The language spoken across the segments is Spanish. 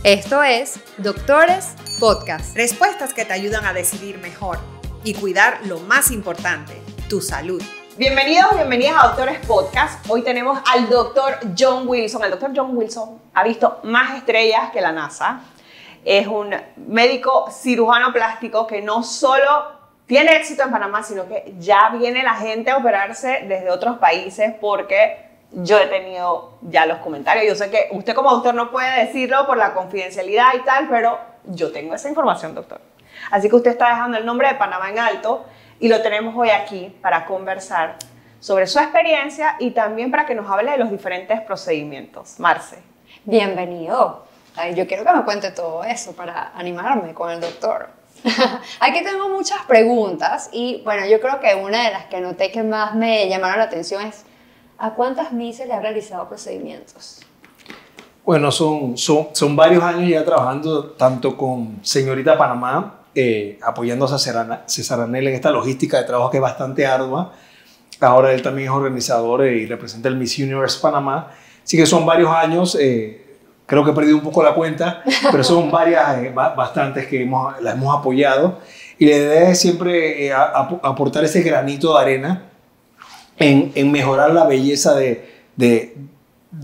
Esto es Doctores Podcast. Respuestas que te ayudan a decidir mejor y cuidar lo más importante, tu salud. Bienvenidos, bienvenidas a Doctores Podcast. Hoy tenemos al doctor John Wilson. El doctor John Wilson ha visto más estrellas que la NASA. Es un médico cirujano plástico que no solo tiene éxito en Panamá, sino que ya viene la gente a operarse desde otros países porque yo he tenido ya los comentarios. Yo sé que usted como doctor no puede decirlo por la confidencialidad y tal, pero yo tengo esa información, doctor. Así que usted está dejando el nombre de Panamá en alto y lo tenemos hoy aquí para conversar sobre su experiencia y también para que nos hable de los diferentes procedimientos. Marce. Bienvenido. Ay, yo quiero que me cuente todo eso para animarme con el doctor. Aquí tengo muchas preguntas y bueno, yo creo que una de las que noté que más me llamaron la atención es ¿a cuántas mises le ha realizado procedimientos? Bueno, son varios años ya trabajando tanto con Señorita Panamá, apoyando a César Anel en esta logística de trabajo que es bastante ardua. Ahora él también es organizador y representa el Miss Universe Panamá. Así que son varios años, creo que he perdido un poco la cuenta, pero son varias, bastantes que las hemos apoyado. Y la idea es siempre aportar ese granito de arena en mejorar la belleza de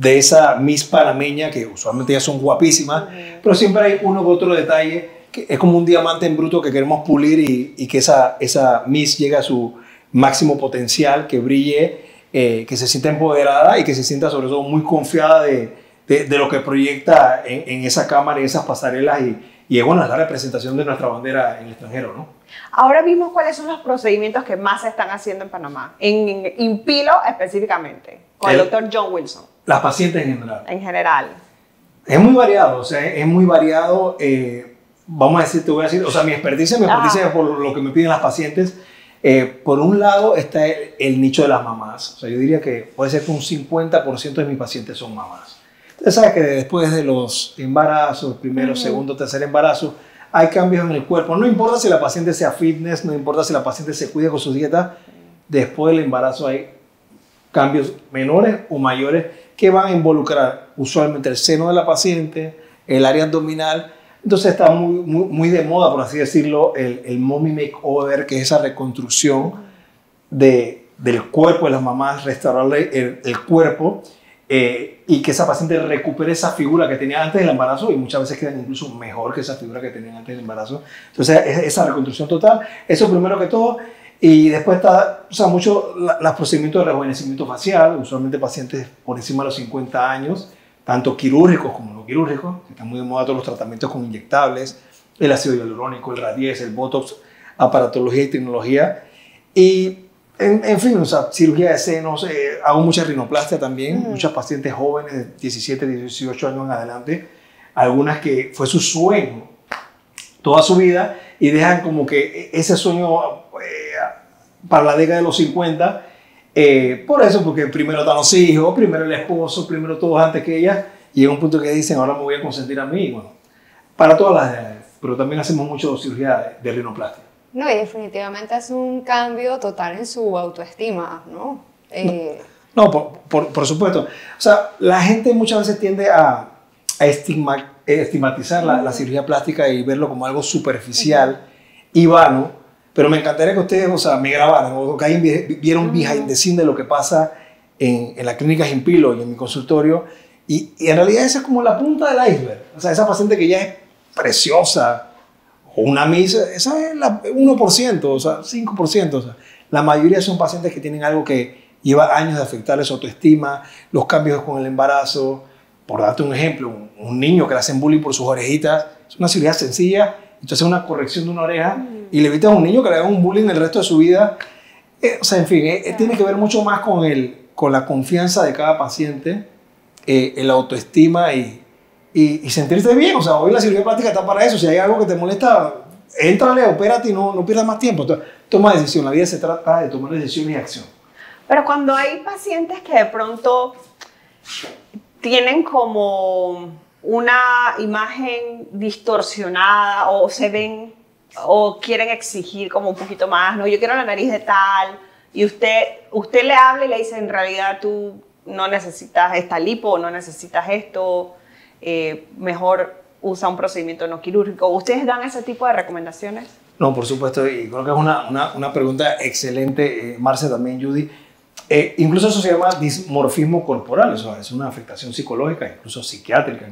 esa Miss panameña, que usualmente ya son guapísimas, pero siempre hay uno u otro detalle que es como un diamante en bruto que queremos pulir y que esa Miss llegue a su máximo potencial, que brille, que se sienta empoderada y que se sienta sobre todo muy confiada de lo que proyecta en esa cámara, en esas pasarelas y bueno, es la representación de nuestra bandera en el extranjero, ¿no? Ahora mismo, ¿cuáles son los procedimientos que más se están haciendo en Panamá? En Impilo específicamente, con el doctor John Wilson. Las pacientes en general. En general. Es muy variado, o sea, es muy variado. Vamos a decir, te voy a decir, o sea, mi experticia es por lo que me piden las pacientes. Por un lado está el nicho de las mamás. O sea, yo diría que puede ser que un 50% de mis pacientes son mamás. Usted sabe que después de los embarazos, primero, segundo, tercer embarazo, hay cambios en el cuerpo. No importa si la paciente sea fitness, no importa si la paciente se cuida con su dieta, después del embarazo hay cambios menores o mayores que van a involucrar usualmente el seno de la paciente, el área abdominal. Entonces está muy de moda, por así decirlo, el mommy makeover, que es esa reconstrucción del cuerpo de las mamás, restaurarle el cuerpo. Y que esa paciente recupere esa figura que tenía antes del embarazo y muchas veces quedan incluso mejor que esa figura que tenían antes del embarazo. Entonces, esa reconstrucción total, eso primero que todo. Y después está, o sea, mucho los procedimientos de rejuvenecimiento facial, usualmente pacientes por encima de los 50 años, tanto quirúrgicos como no quirúrgicos, que están muy de moda todos los tratamientos con inyectables, el ácido hialurónico, el Radies, el Botox, aparatología y tecnología. Y en fin, o sea, cirugía de senos, hago mucha rinoplastia también, muchas pacientes jóvenes de 17, 18 años en adelante, algunas que fue su sueño toda su vida y dejan como que ese sueño para la década de los 50, por eso, porque primero están los hijos, primero el esposo, primero todos antes que ellas, y llega un punto que dicen, ahora me voy a consentir a mí, bueno, para todas las edades, pero también hacemos mucho cirugía de rinoplastia. No, y definitivamente es un cambio total en su autoestima, ¿no? No, por supuesto. O sea, la gente muchas veces tiende a estigmatizar la cirugía plástica y verlo como algo superficial y vano, pero me encantaría que ustedes, o sea, me grabaran o que alguien viera un behind the scene de lo que pasa en la clínica Impilo y en mi consultorio y en realidad esa es como la punta del iceberg. O sea, esa paciente que ya es preciosa, o una Miss, esa es el 1%, o sea, 5%. O sea, la mayoría son pacientes que tienen algo que lleva años de afectarles su autoestima, los cambios con el embarazo. Por darte un ejemplo, un niño que le hacen bullying por sus orejitas, es una cirugía sencilla, entonces una corrección de una oreja y le evitas a un niño que le haga un bullying el resto de su vida. O sea, en fin, tiene que ver mucho más con la confianza de cada paciente, la autoestima y sentirte bien. O sea, hoy la cirugía plástica está para eso. Si hay algo que te molesta, éntrale, opérate y no pierdas más tiempo. Entonces, toma decisión. La vida se trata de tomar decisiones y acción. Pero cuando hay pacientes que de pronto tienen como una imagen distorsionada o se ven o quieren exigir como un poquito más, ¿no? Yo quiero la nariz de tal y usted le habla y le dice, en realidad tú no necesitas esta lipo, no necesitas esto, mejor usa un procedimiento no quirúrgico. ¿Ustedes dan ese tipo de recomendaciones? No, por supuesto, y creo que es una pregunta excelente, Marce, también Judy. Incluso eso se llama dismorfismo corporal, o sea, es una afectación psicológica, incluso psiquiátrica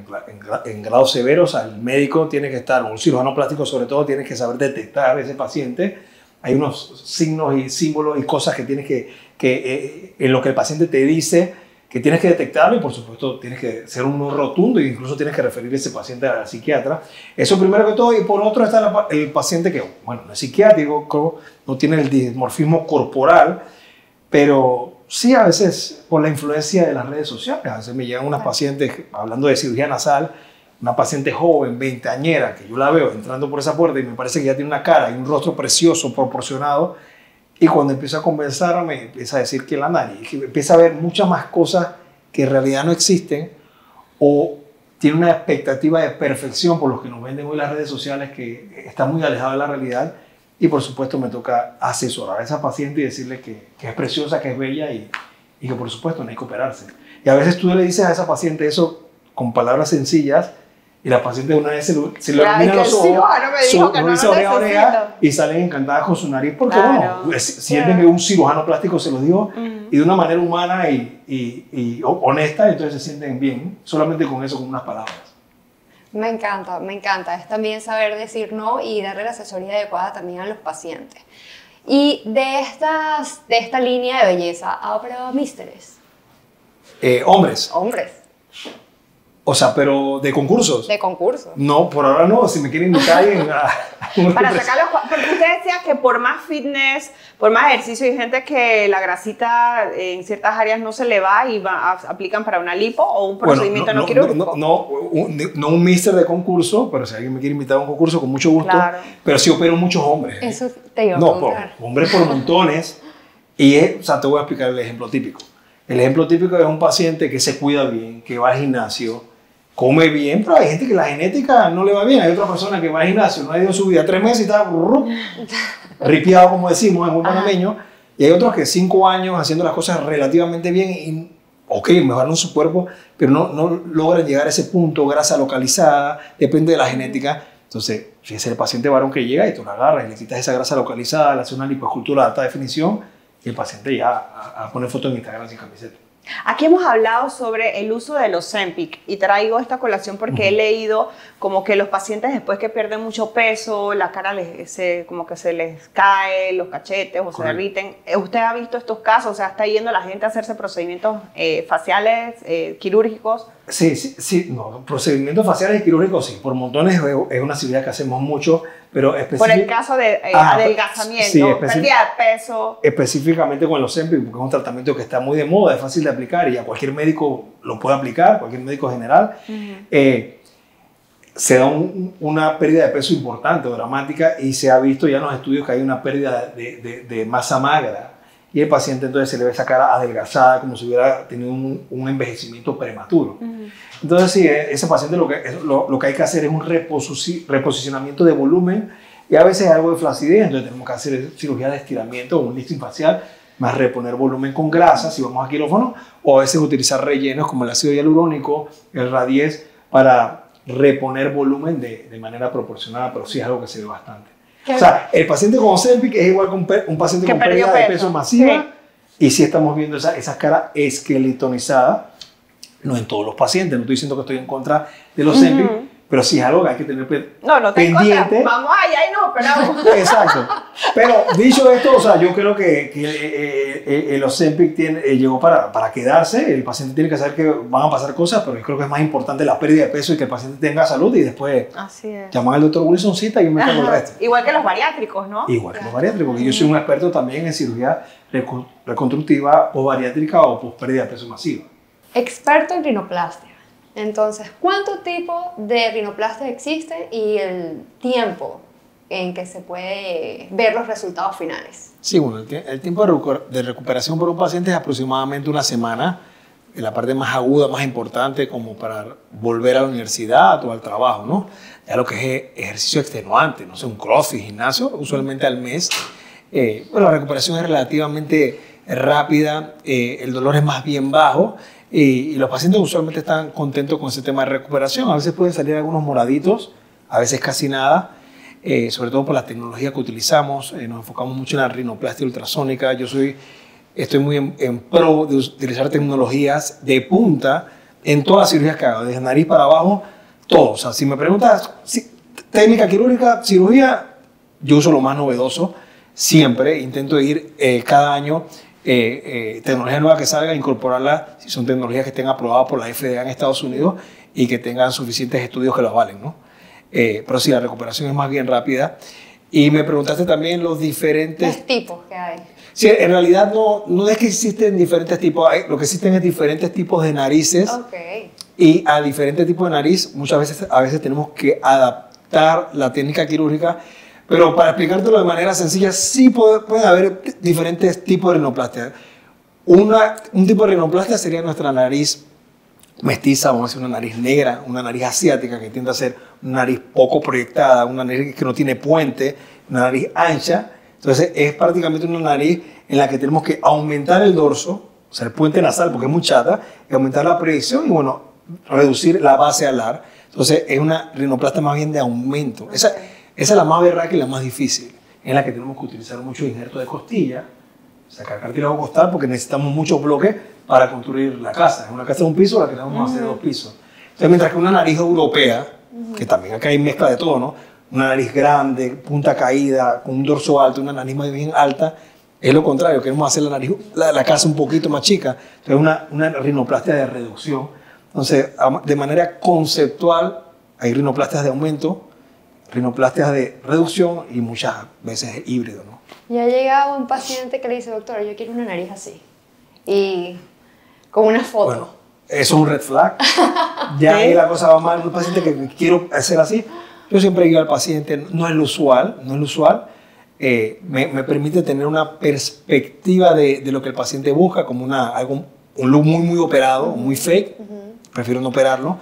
en grados severos. O sea, el médico tiene que estar, o un cirujano plástico sobre todo, tiene que saber detectar a ese paciente. Hay unos signos y símbolos y cosas que tienes en lo que el paciente te dice, que tienes que detectarlo, y por supuesto tienes que ser uno rotundo e incluso tienes que referir a ese paciente al psiquiatra. Eso primero que todo. Y por otro está el paciente que, bueno, no es psiquiátrico, no tiene el dismorfismo corporal, pero sí a veces por la influencia de las redes sociales. A veces me llegan unas pacientes, hablando de cirugía nasal, una paciente joven, veinteañera, que yo la veo entrando por esa puerta y me parece que ya tiene una cara y un rostro precioso, proporcionado, y cuando empieza a conversarme, empieza a decir que la nariz, que empieza a ver muchas más cosas que en realidad no existen, o tiene una expectativa de perfección por los que nos venden hoy las redes sociales que está muy alejada de la realidad. Y por supuesto me toca asesorar a esa paciente y decirle que es preciosa, que es bella y que por supuesto no hay que operarse. Y a veces tú le dices a esa paciente eso con palabras sencillas y la paciente de una vez se le ilumina los ojos, dice oreja a oreja, y salen encantadas con su nariz porque bueno, sienten que un cirujano plástico se lo dijo y de una manera humana y honesta, entonces se sienten bien solamente con eso, con unas palabras. Me encanta, me encanta. Es también saber decir no y darle la asesoría adecuada también a los pacientes. Y de esta línea de belleza, ¿ha operado místeres? Hombres. Hombres. O sea, pero de concursos. De concursos. No, por ahora no. Si me quieren invitar para sacarlos, porque usted decía que por más fitness, por más ejercicio, hay gente que la grasita en ciertas áreas no se le va y aplican para una lipo o un procedimiento no quirúrgico. No un míster de concurso, pero si alguien me quiere invitar a un concurso, con mucho gusto. Claro. Pero sí opero muchos hombres. Eso te iba a preguntar. Hombres por montones. O sea, te voy a explicar el ejemplo típico. El ejemplo típico es un paciente que se cuida bien, que va al gimnasio, come bien, pero hay gente que la genética no le va bien. Hay otra persona que va al gimnasio, no ha ido en su vida 3 meses y está ripiado, como decimos, es muy panameño. Y hay otros que 5 años haciendo las cosas relativamente bien y, mejoraron su cuerpo, pero no logran llegar a ese punto, grasa localizada, depende de la genética. Entonces, si es el paciente varón que llega y tú la agarras y le quitas esa grasa localizada, le haces una lipoescultura de alta definición y el paciente ya a poner fotos en Instagram sin camiseta. Aquí hemos hablado sobre el uso de los Ozempic y traigo esta colación porque he leído como que los pacientes después que pierden mucho peso, la cara como que se les cae, los cachetes o se derriten. ¿Usted ha visto estos casos? O sea, ¿está yendo la gente a hacerse procedimientos faciales, quirúrgicos? Sí, no, procedimientos faciales y quirúrgicos sí, por montones es una cirugía que hacemos mucho, pero por el caso de adelgazamiento, pérdida de peso. Específicamente con los Ozempic, porque es un tratamiento que está muy de moda, es fácil de aplicar y a cualquier médico lo puede aplicar, cualquier médico general. Se da una pérdida de peso importante, dramática, y se ha visto ya en los estudios que hay una pérdida de masa magra. Y el paciente entonces se le ve esa cara adelgazada como si hubiera tenido un envejecimiento prematuro. Entonces sí, ese paciente lo que hay que hacer es un reposicionamiento de volumen y a veces algo de flacidez, entonces tenemos que hacer cirugía de estiramiento o un lifting facial, más reponer volumen con grasa si vamos a quirófano, o a veces utilizar rellenos como el ácido hialurónico, el Radies, para reponer volumen de manera proporcionada, pero sí es algo que se ve bastante. O sea, el paciente con Ozempic es igual que un paciente con pérdida de peso masiva, y sí estamos viendo esa cara esqueletonizada, no en todos los pacientes, no estoy diciendo que estoy en contra de los Ozempic, pero sí es algo que hay que tener pendiente. Vamos allá y nos operamos. Exacto. Pero dicho esto, o sea, yo creo que el Ozempic llegó para quedarse. El paciente tiene que saber que van a pasar cosas, pero yo creo que es más importante la pérdida de peso y que el paciente tenga salud y después llaman al doctor Wilson cita y yo me cargo el resto. Igual que los bariátricos, ¿no? Igual que los bariátricos, porque yo soy un experto también en cirugía reconstructiva posbariátrica o pospérdida de peso masiva. Experto en rinoplastia. Entonces, ¿cuántos tipos de rinoplastia existen y el tiempo en que se puede ver los resultados finales? Sí, bueno, el tiempo de recuperación por un paciente es aproximadamente 1 semana, en la parte más aguda, más importante, como para volver a la universidad o al trabajo, ¿no? Ya lo que es ejercicio extenuante, no sé, un crossfit, gimnasio, usualmente al mes. Bueno, la recuperación es relativamente rápida, el dolor es más bien bajo. y los pacientes usualmente están contentos con ese tema de recuperación. A veces pueden salir algunos moraditos, a veces casi nada, sobre todo por la tecnología que utilizamos. Nos enfocamos mucho en la rinoplastia ultrasónica. Estoy muy en pro de utilizar tecnologías de punta en todas las cirugías que hago, desde nariz para abajo, todo. O sea, si me preguntas técnica quirúrgica, cirugía, yo uso lo más novedoso. Siempre intento ir cada año, tecnología nueva que salga, incorporarla, si son tecnologías que estén aprobadas por la FDA en Estados Unidos y que tengan suficientes estudios que lo avalen, ¿no? Pero sí, la recuperación es más bien rápida. Y me preguntaste también los diferentes... Los tipos que hay. Sí, en realidad no es que existen diferentes tipos, lo que existen es diferentes tipos de narices. Okay. Y a diferentes tipos de nariz, a veces tenemos que adaptar la técnica quirúrgica. Pero para explicártelo de manera sencilla, sí puede haber diferentes tipos de rinoplastia. Un tipo de rinoplastia sería nuestra nariz mestiza, vamos a decir una nariz negra, una nariz asiática que tiende a ser una nariz poco proyectada, una nariz que no tiene puente, una nariz ancha. Entonces es prácticamente una nariz en la que tenemos que aumentar el dorso, o sea, el puente nasal porque es muy chata, y aumentar la proyección y bueno, reducir la base alar. Entonces es una rinoplastia más bien de aumento. Esa es la más berraca y la más difícil, en la que tenemos que utilizar mucho injerto de costilla, sacar cartílago costal porque necesitamos muchos bloques para construir la casa. En una casa de un piso la queremos hacer de 2 pisos. Entonces mientras que una nariz europea, que también acá hay mezcla de todo, ¿no? Una nariz grande, punta caída, con un dorso alto, una nariz más bien alta, es lo contrario, queremos hacer la casa un poquito más chica. Entonces una rinoplastia de reducción. Entonces, de manera conceptual, hay rinoplastias de aumento, rinoplastias de reducción y muchas veces híbrido, ¿no? Ya ha llegado un paciente que le dice, doctor, yo quiero una nariz así. Y con una foto. Bueno, eso es un red flag. Ya ahí la cosa va mal. Un paciente que quiero hacer así, yo siempre digo al paciente, no es lo usual, me permite tener una perspectiva de lo que el paciente busca, como un look muy operado, muy fake, prefiero no operarlo,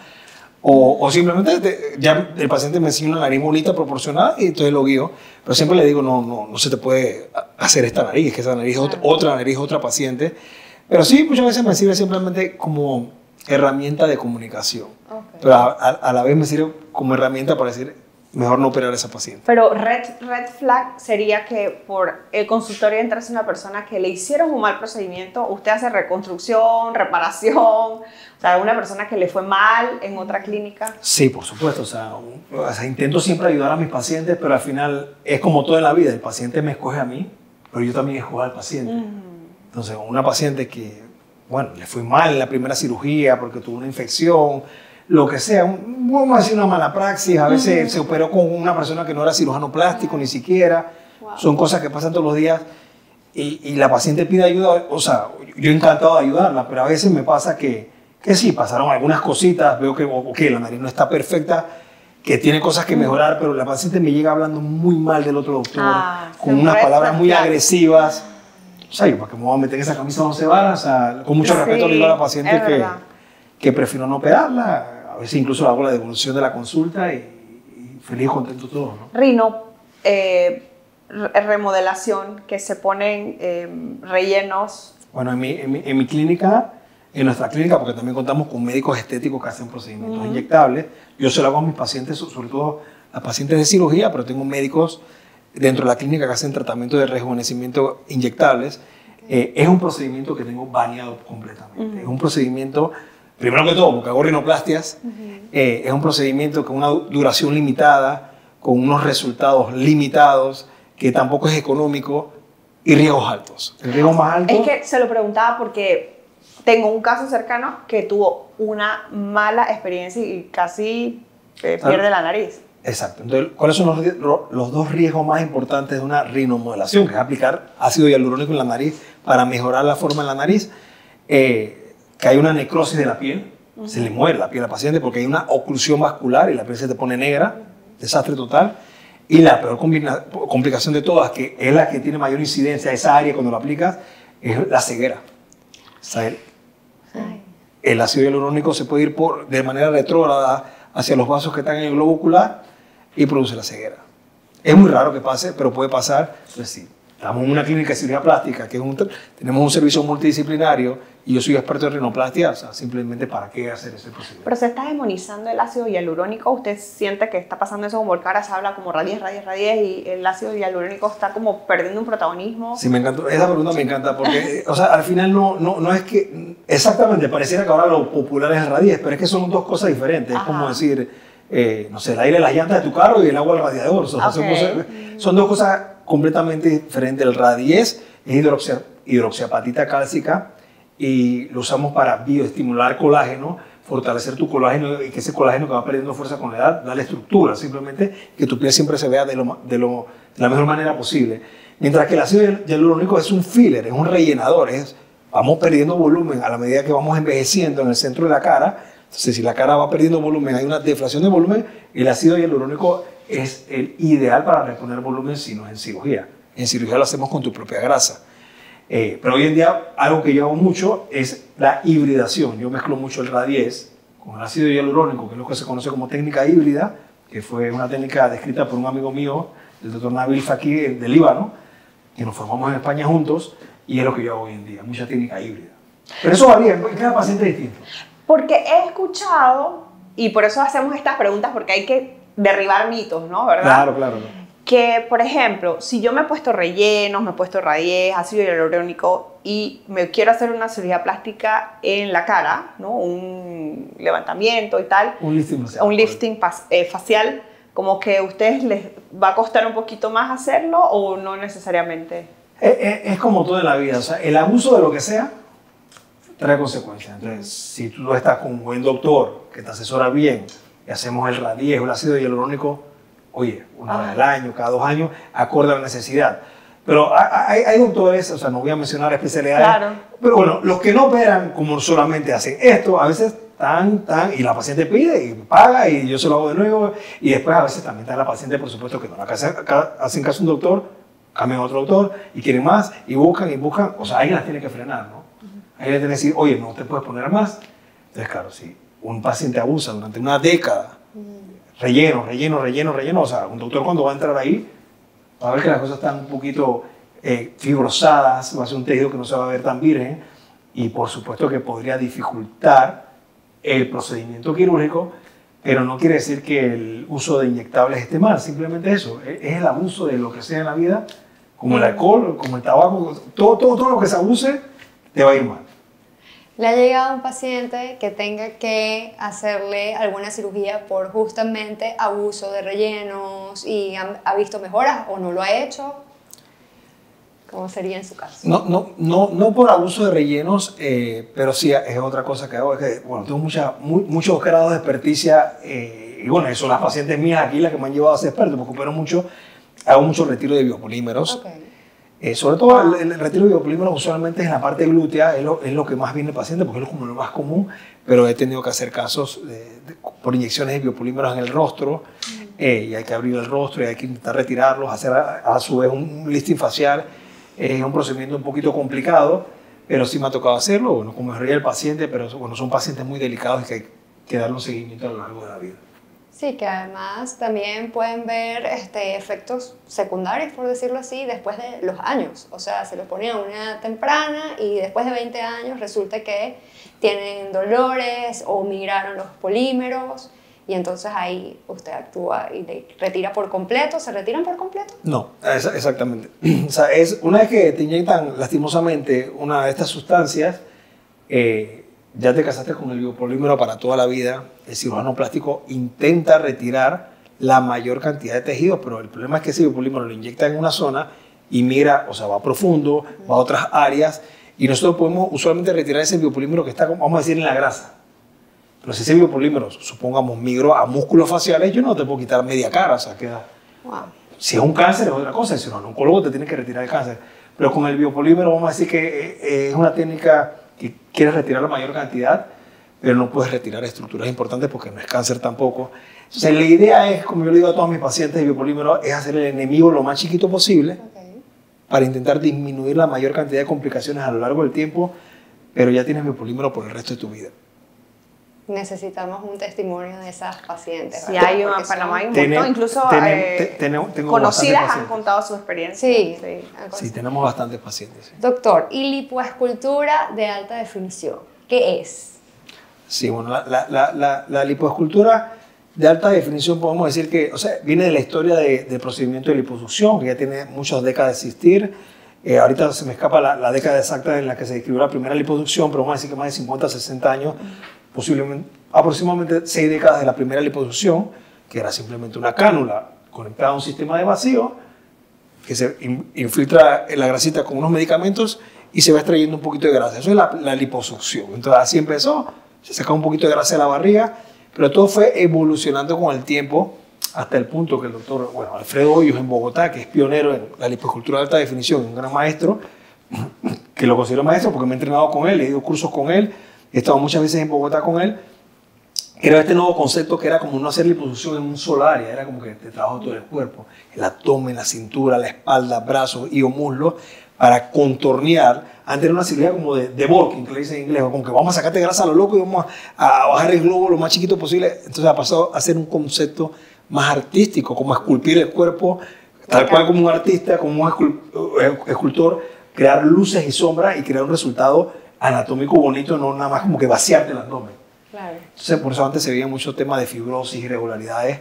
o simplemente ya el paciente me enseña una nariz bonita, proporcionada, y entonces lo guío, pero siempre le digo, no se te puede hacer esta nariz, es que esa nariz es otra nariz, otra paciente, pero sí, muchas veces me sirve simplemente como herramienta de comunicación, pero a la vez me sirve como herramienta para decir, mejor no operar a esa paciente. Pero red flag sería que por el consultorio entrase una persona que le hicieron un mal procedimiento, usted hace reconstrucción, reparación, o sea, una persona que le fue mal en otra clínica. Sí, por supuesto, o sea, intento siempre ayudar a mis pacientes, pero al final es como todo en la vida, el paciente me escoge a mí, pero yo también escojo al paciente. Entonces, una paciente que, bueno, le fue mal en la primera cirugía porque tuvo una infección, lo que sea, vamos a decir una mala praxis, a veces se operó con una persona que no era cirujano plástico ni siquiera, son cosas que pasan todos los días y la paciente pide ayuda, o sea, yo encantado de ayudarla, pero a veces me pasa que sí, pasaron algunas cositas, veo que la nariz no está perfecta, que tiene cosas que mejorar, pero la paciente me llega hablando muy mal del otro doctor, con unas palabras muy agresivas, o sea, yo para qué me voy a meter en esa camisa 11 varas, o sea, con mucho respeto le digo a la paciente que prefiero no operarla. A veces incluso hago la devolución de la consulta y feliz, contento todos, ¿no? Rino, remodelación, que se ponen rellenos. Bueno, en mi clínica, en nuestra clínica, porque también contamos con médicos estéticos que hacen procedimientos inyectables, yo se lo hago a mis pacientes, sobre todo a pacientes de cirugía, pero tengo médicos dentro de la clínica que hacen tratamiento de rejuvenecimiento inyectables. Es un procedimiento que tengo baneado completamente. Es un procedimiento... Primero que todo, porque hago rinoplastias, es un procedimiento con una duración limitada, con unos resultados limitados, que tampoco es económico y riesgos altos. El riesgo más alto... Es que se lo preguntaba porque tengo un caso cercano que tuvo una mala experiencia y casi pierde la nariz. Exacto. Entonces, ¿cuáles son los 2 riesgos más importantes de una rinomodelación? Que es aplicar ácido hialurónico en la nariz para mejorar la forma de la nariz. Que hay una necrosis de la piel, se le muere la piel al paciente porque hay una oclusión vascular y la piel se te pone negra, desastre total. Y la peor complicación de todas, que es la que tiene mayor incidencia a esa área cuando lo aplicas, es la ceguera. O sea, el ácido hialurónico se puede ir de manera retrógrada hacia los vasos que están en el globo ocular y produce la ceguera. Es muy raro que pase, pero puede pasar. Entonces sí, estamos en una clínica de cirugía plástica, que tenemos un servicio multidisciplinario y yo soy experto en rinoplastia, o sea, simplemente para qué hacer ese procedimiento. Pero se está demonizando el ácido hialurónico. ¿Usted siente que está pasando eso como porque ahora se habla como radies y el ácido hialurónico está como perdiendo un protagonismo? Sí, me encantó. Esa pregunta me encanta porque, o sea, al final no es que exactamente pareciera que ahora lo popular es el radies, pero es que son dos cosas diferentes. Es como decir, no sé, el aire de las llantas de tu carro y el agua del radiador. O sea, son dos cosas completamente diferentes. El radies es hidroxiapatita cálcica y lo usamos para bioestimular colágeno, fortalecer tu colágeno y que ese colágeno que va perdiendo fuerza con la edad, darle estructura, simplemente que tu piel siempre se vea de la mejor manera posible. Mientras que el ácido hialurónico es un filler, es un rellenador, vamos perdiendo volumen a la medida que vamos envejeciendo en el centro de la cara. Entonces, si la cara va perdiendo volumen, hay una deflación de volumen, el ácido hialurónico es el ideal para reponer volumen si no es en cirugía. En cirugía lo hacemos con tu propia grasa. Pero hoy en día algo que yo hago mucho es la hibridación. Yo mezclo mucho el radies con el ácido hialurónico, que es lo que se conoce como técnica híbrida, que fue una técnica descrita por un amigo mío, el doctor Nabil Faki de Líbano, que nos formamos en España juntos, y es lo que yo hago hoy en día, mucha técnica híbrida. Pero eso varía, en cada paciente es distinto. Porque he escuchado, y por eso hacemos estas preguntas, porque hay que derribar mitos, ¿no? ¿Verdad? Claro. Que, por ejemplo, si yo me he puesto rellenos, me he puesto radies, ácido hialurónico y me quiero hacer una cirugía plástica en la cara, ¿no? Un levantamiento y tal. Un lifting facial. Un lifting facial, como que a ustedes les va a costar un poquito más hacerlo o no necesariamente. Es como todo en la vida, o sea, el abuso de lo que sea trae consecuencias. Entonces, si tú estás con un buen doctor que te asesora bien y hacemos el radies o el ácido hialurónico, oye, una vez al año, cada 2 años, acorde a la necesidad. Pero hay doctores, o sea, no voy a mencionar especialidades, claro, pero bueno, los que no operan como solamente hacen esto, a veces y la paciente pide y paga y yo se lo hago de nuevo, y después a veces también está la paciente, por supuesto, que no hacen caso a un doctor, cambian a otro doctor y quieren más y buscan, o sea, alguien las tiene que frenar, ¿no? Alguien tiene que decir, oye, no te puedes poner más. Entonces, claro, si un paciente abusa durante una década, relleno, o sea, un doctor cuando va a entrar ahí va a ver que las cosas están un poquito fibrosadas, va a ser un tejido que no se va a ver tan virgen y por supuesto que podría dificultar el procedimiento quirúrgico, pero no quiere decir que el uso de inyectables esté mal, simplemente eso, es el abuso de lo que sea en la vida, como el alcohol, como el tabaco, todo lo que se abuse te va a ir mal. ¿Le ha llegado un paciente que tenga que hacerle alguna cirugía por justamente abuso de rellenos y ha visto mejoras o no lo ha hecho? ¿Cómo sería en su caso? No por abuso de rellenos, pero sí es otra cosa que hago. Es que, bueno, tengo muchos grados de experticia y bueno, eso son las pacientes mías aquí las que me han llevado a ser experto, porque opero mucho, hago mucho retiro de biopolímeros. Okay. Sobre todo el retiro de biopolímeros usualmente es en la parte glútea, es lo que más viene el paciente porque es como lo más común, pero he tenido que hacer casos por inyecciones de biopolímeros en el rostro y hay que abrir el rostro y hay que intentar retirarlos, hacer a su vez un lifting facial. Es un procedimiento un poquito complicado, pero sí me ha tocado hacerlo, bueno, como mejoría el paciente, pero bueno, son pacientes muy delicados y que hay que darle un seguimiento a lo largo de la vida. Sí, que además también pueden ver efectos secundarios, por decirlo así, después de los años. O sea, se los ponían a una edad temprana y después de 20 años resulta que tienen dolores o migraron los polímeros y entonces ahí usted actúa y le retira por completo. ¿Se retiran por completo? No, exactamente. O sea, una vez que te inyectan lastimosamente una de estas sustancias, ya te casaste con el biopolímero para toda la vida. El cirujano plástico intenta retirar la mayor cantidad de tejidos, pero el problema es que ese biopolímero lo inyecta en una zona y migra, o sea, va profundo, va a otras áreas, y nosotros podemos usualmente retirar ese biopolímero que está, vamos a decir, en la grasa. Pero si ese biopolímero, supongamos, migró a músculos faciales, yo no te puedo quitar media cara, o sea, queda... Wow. Si es un cáncer es otra cosa, si no, un oncólogo te tiene que retirar el cáncer. Pero con el biopolímero vamos a decir que es una técnica que quieres retirar la mayor cantidad, pero no puedes retirar estructuras importantes porque no es cáncer tampoco. Entonces, la idea es, como yo le digo a todos mis pacientes de biopolímero, es hacer el enemigo lo más chiquito posible para intentar disminuir la mayor cantidad de complicaciones a lo largo del tiempo, pero ya tienes biopolímero por el resto de tu vida. necesitamos un testimonio de esas pacientes. Sí, ¿verdad? hay en Porque Panamá hay un Tenem- montón, incluso tengo conocidas bastantes han pacientes. contado su experiencia. Sí, Sí. Sí, tenemos bastantes pacientes. Sí. Doctor, ¿y lipoescultura de alta definición? ¿Qué es? Sí, bueno, la lipoescultura de alta definición podemos decir que, o sea, viene de la historia del procedimiento de liposucción, que ya tiene muchas décadas de existir. Ahorita se me escapa la década exacta en la que se describió la primera liposucción, pero vamos a decir que más de 50, 60 años, posiblemente, aproximadamente 6 décadas de la primera liposucción, que era simplemente una cánula conectada a un sistema de vacío, que se infiltra la grasita con unos medicamentos y se va extrayendo un poquito de grasa. Eso es la liposucción. Entonces así empezó, se sacaba un poquito de grasa de la barriga, pero todo fue evolucionando con el tiempo hasta el punto que el doctor, bueno, Alfredo Hoyos en Bogotá, que es pionero en la lipoescultura de alta definición, un gran maestro, que lo considero maestro porque me he entrenado con él, he ido cursos con él, he estado muchas veces en Bogotá con él, creó este nuevo concepto que era como no hacer liposucción en un solo área, era como que te trabajó todo el cuerpo, el abdomen, la cintura, la espalda, brazos y o muslos, para contornear. Antes era una cirugía como de bulking, que le dicen en inglés, como que vamos a sacarte grasa a lo loco y vamos a bajar el globo lo más chiquito posible. Entonces ha pasado a ser un concepto más artístico, como esculpir el cuerpo, tal cual como un artista, como un escultor, crear luces y sombras y crear un resultado anatómico bonito, no nada más como que vaciarte el abdomen. Claro. Entonces, por eso antes se veían muchos temas de fibrosis, irregularidades.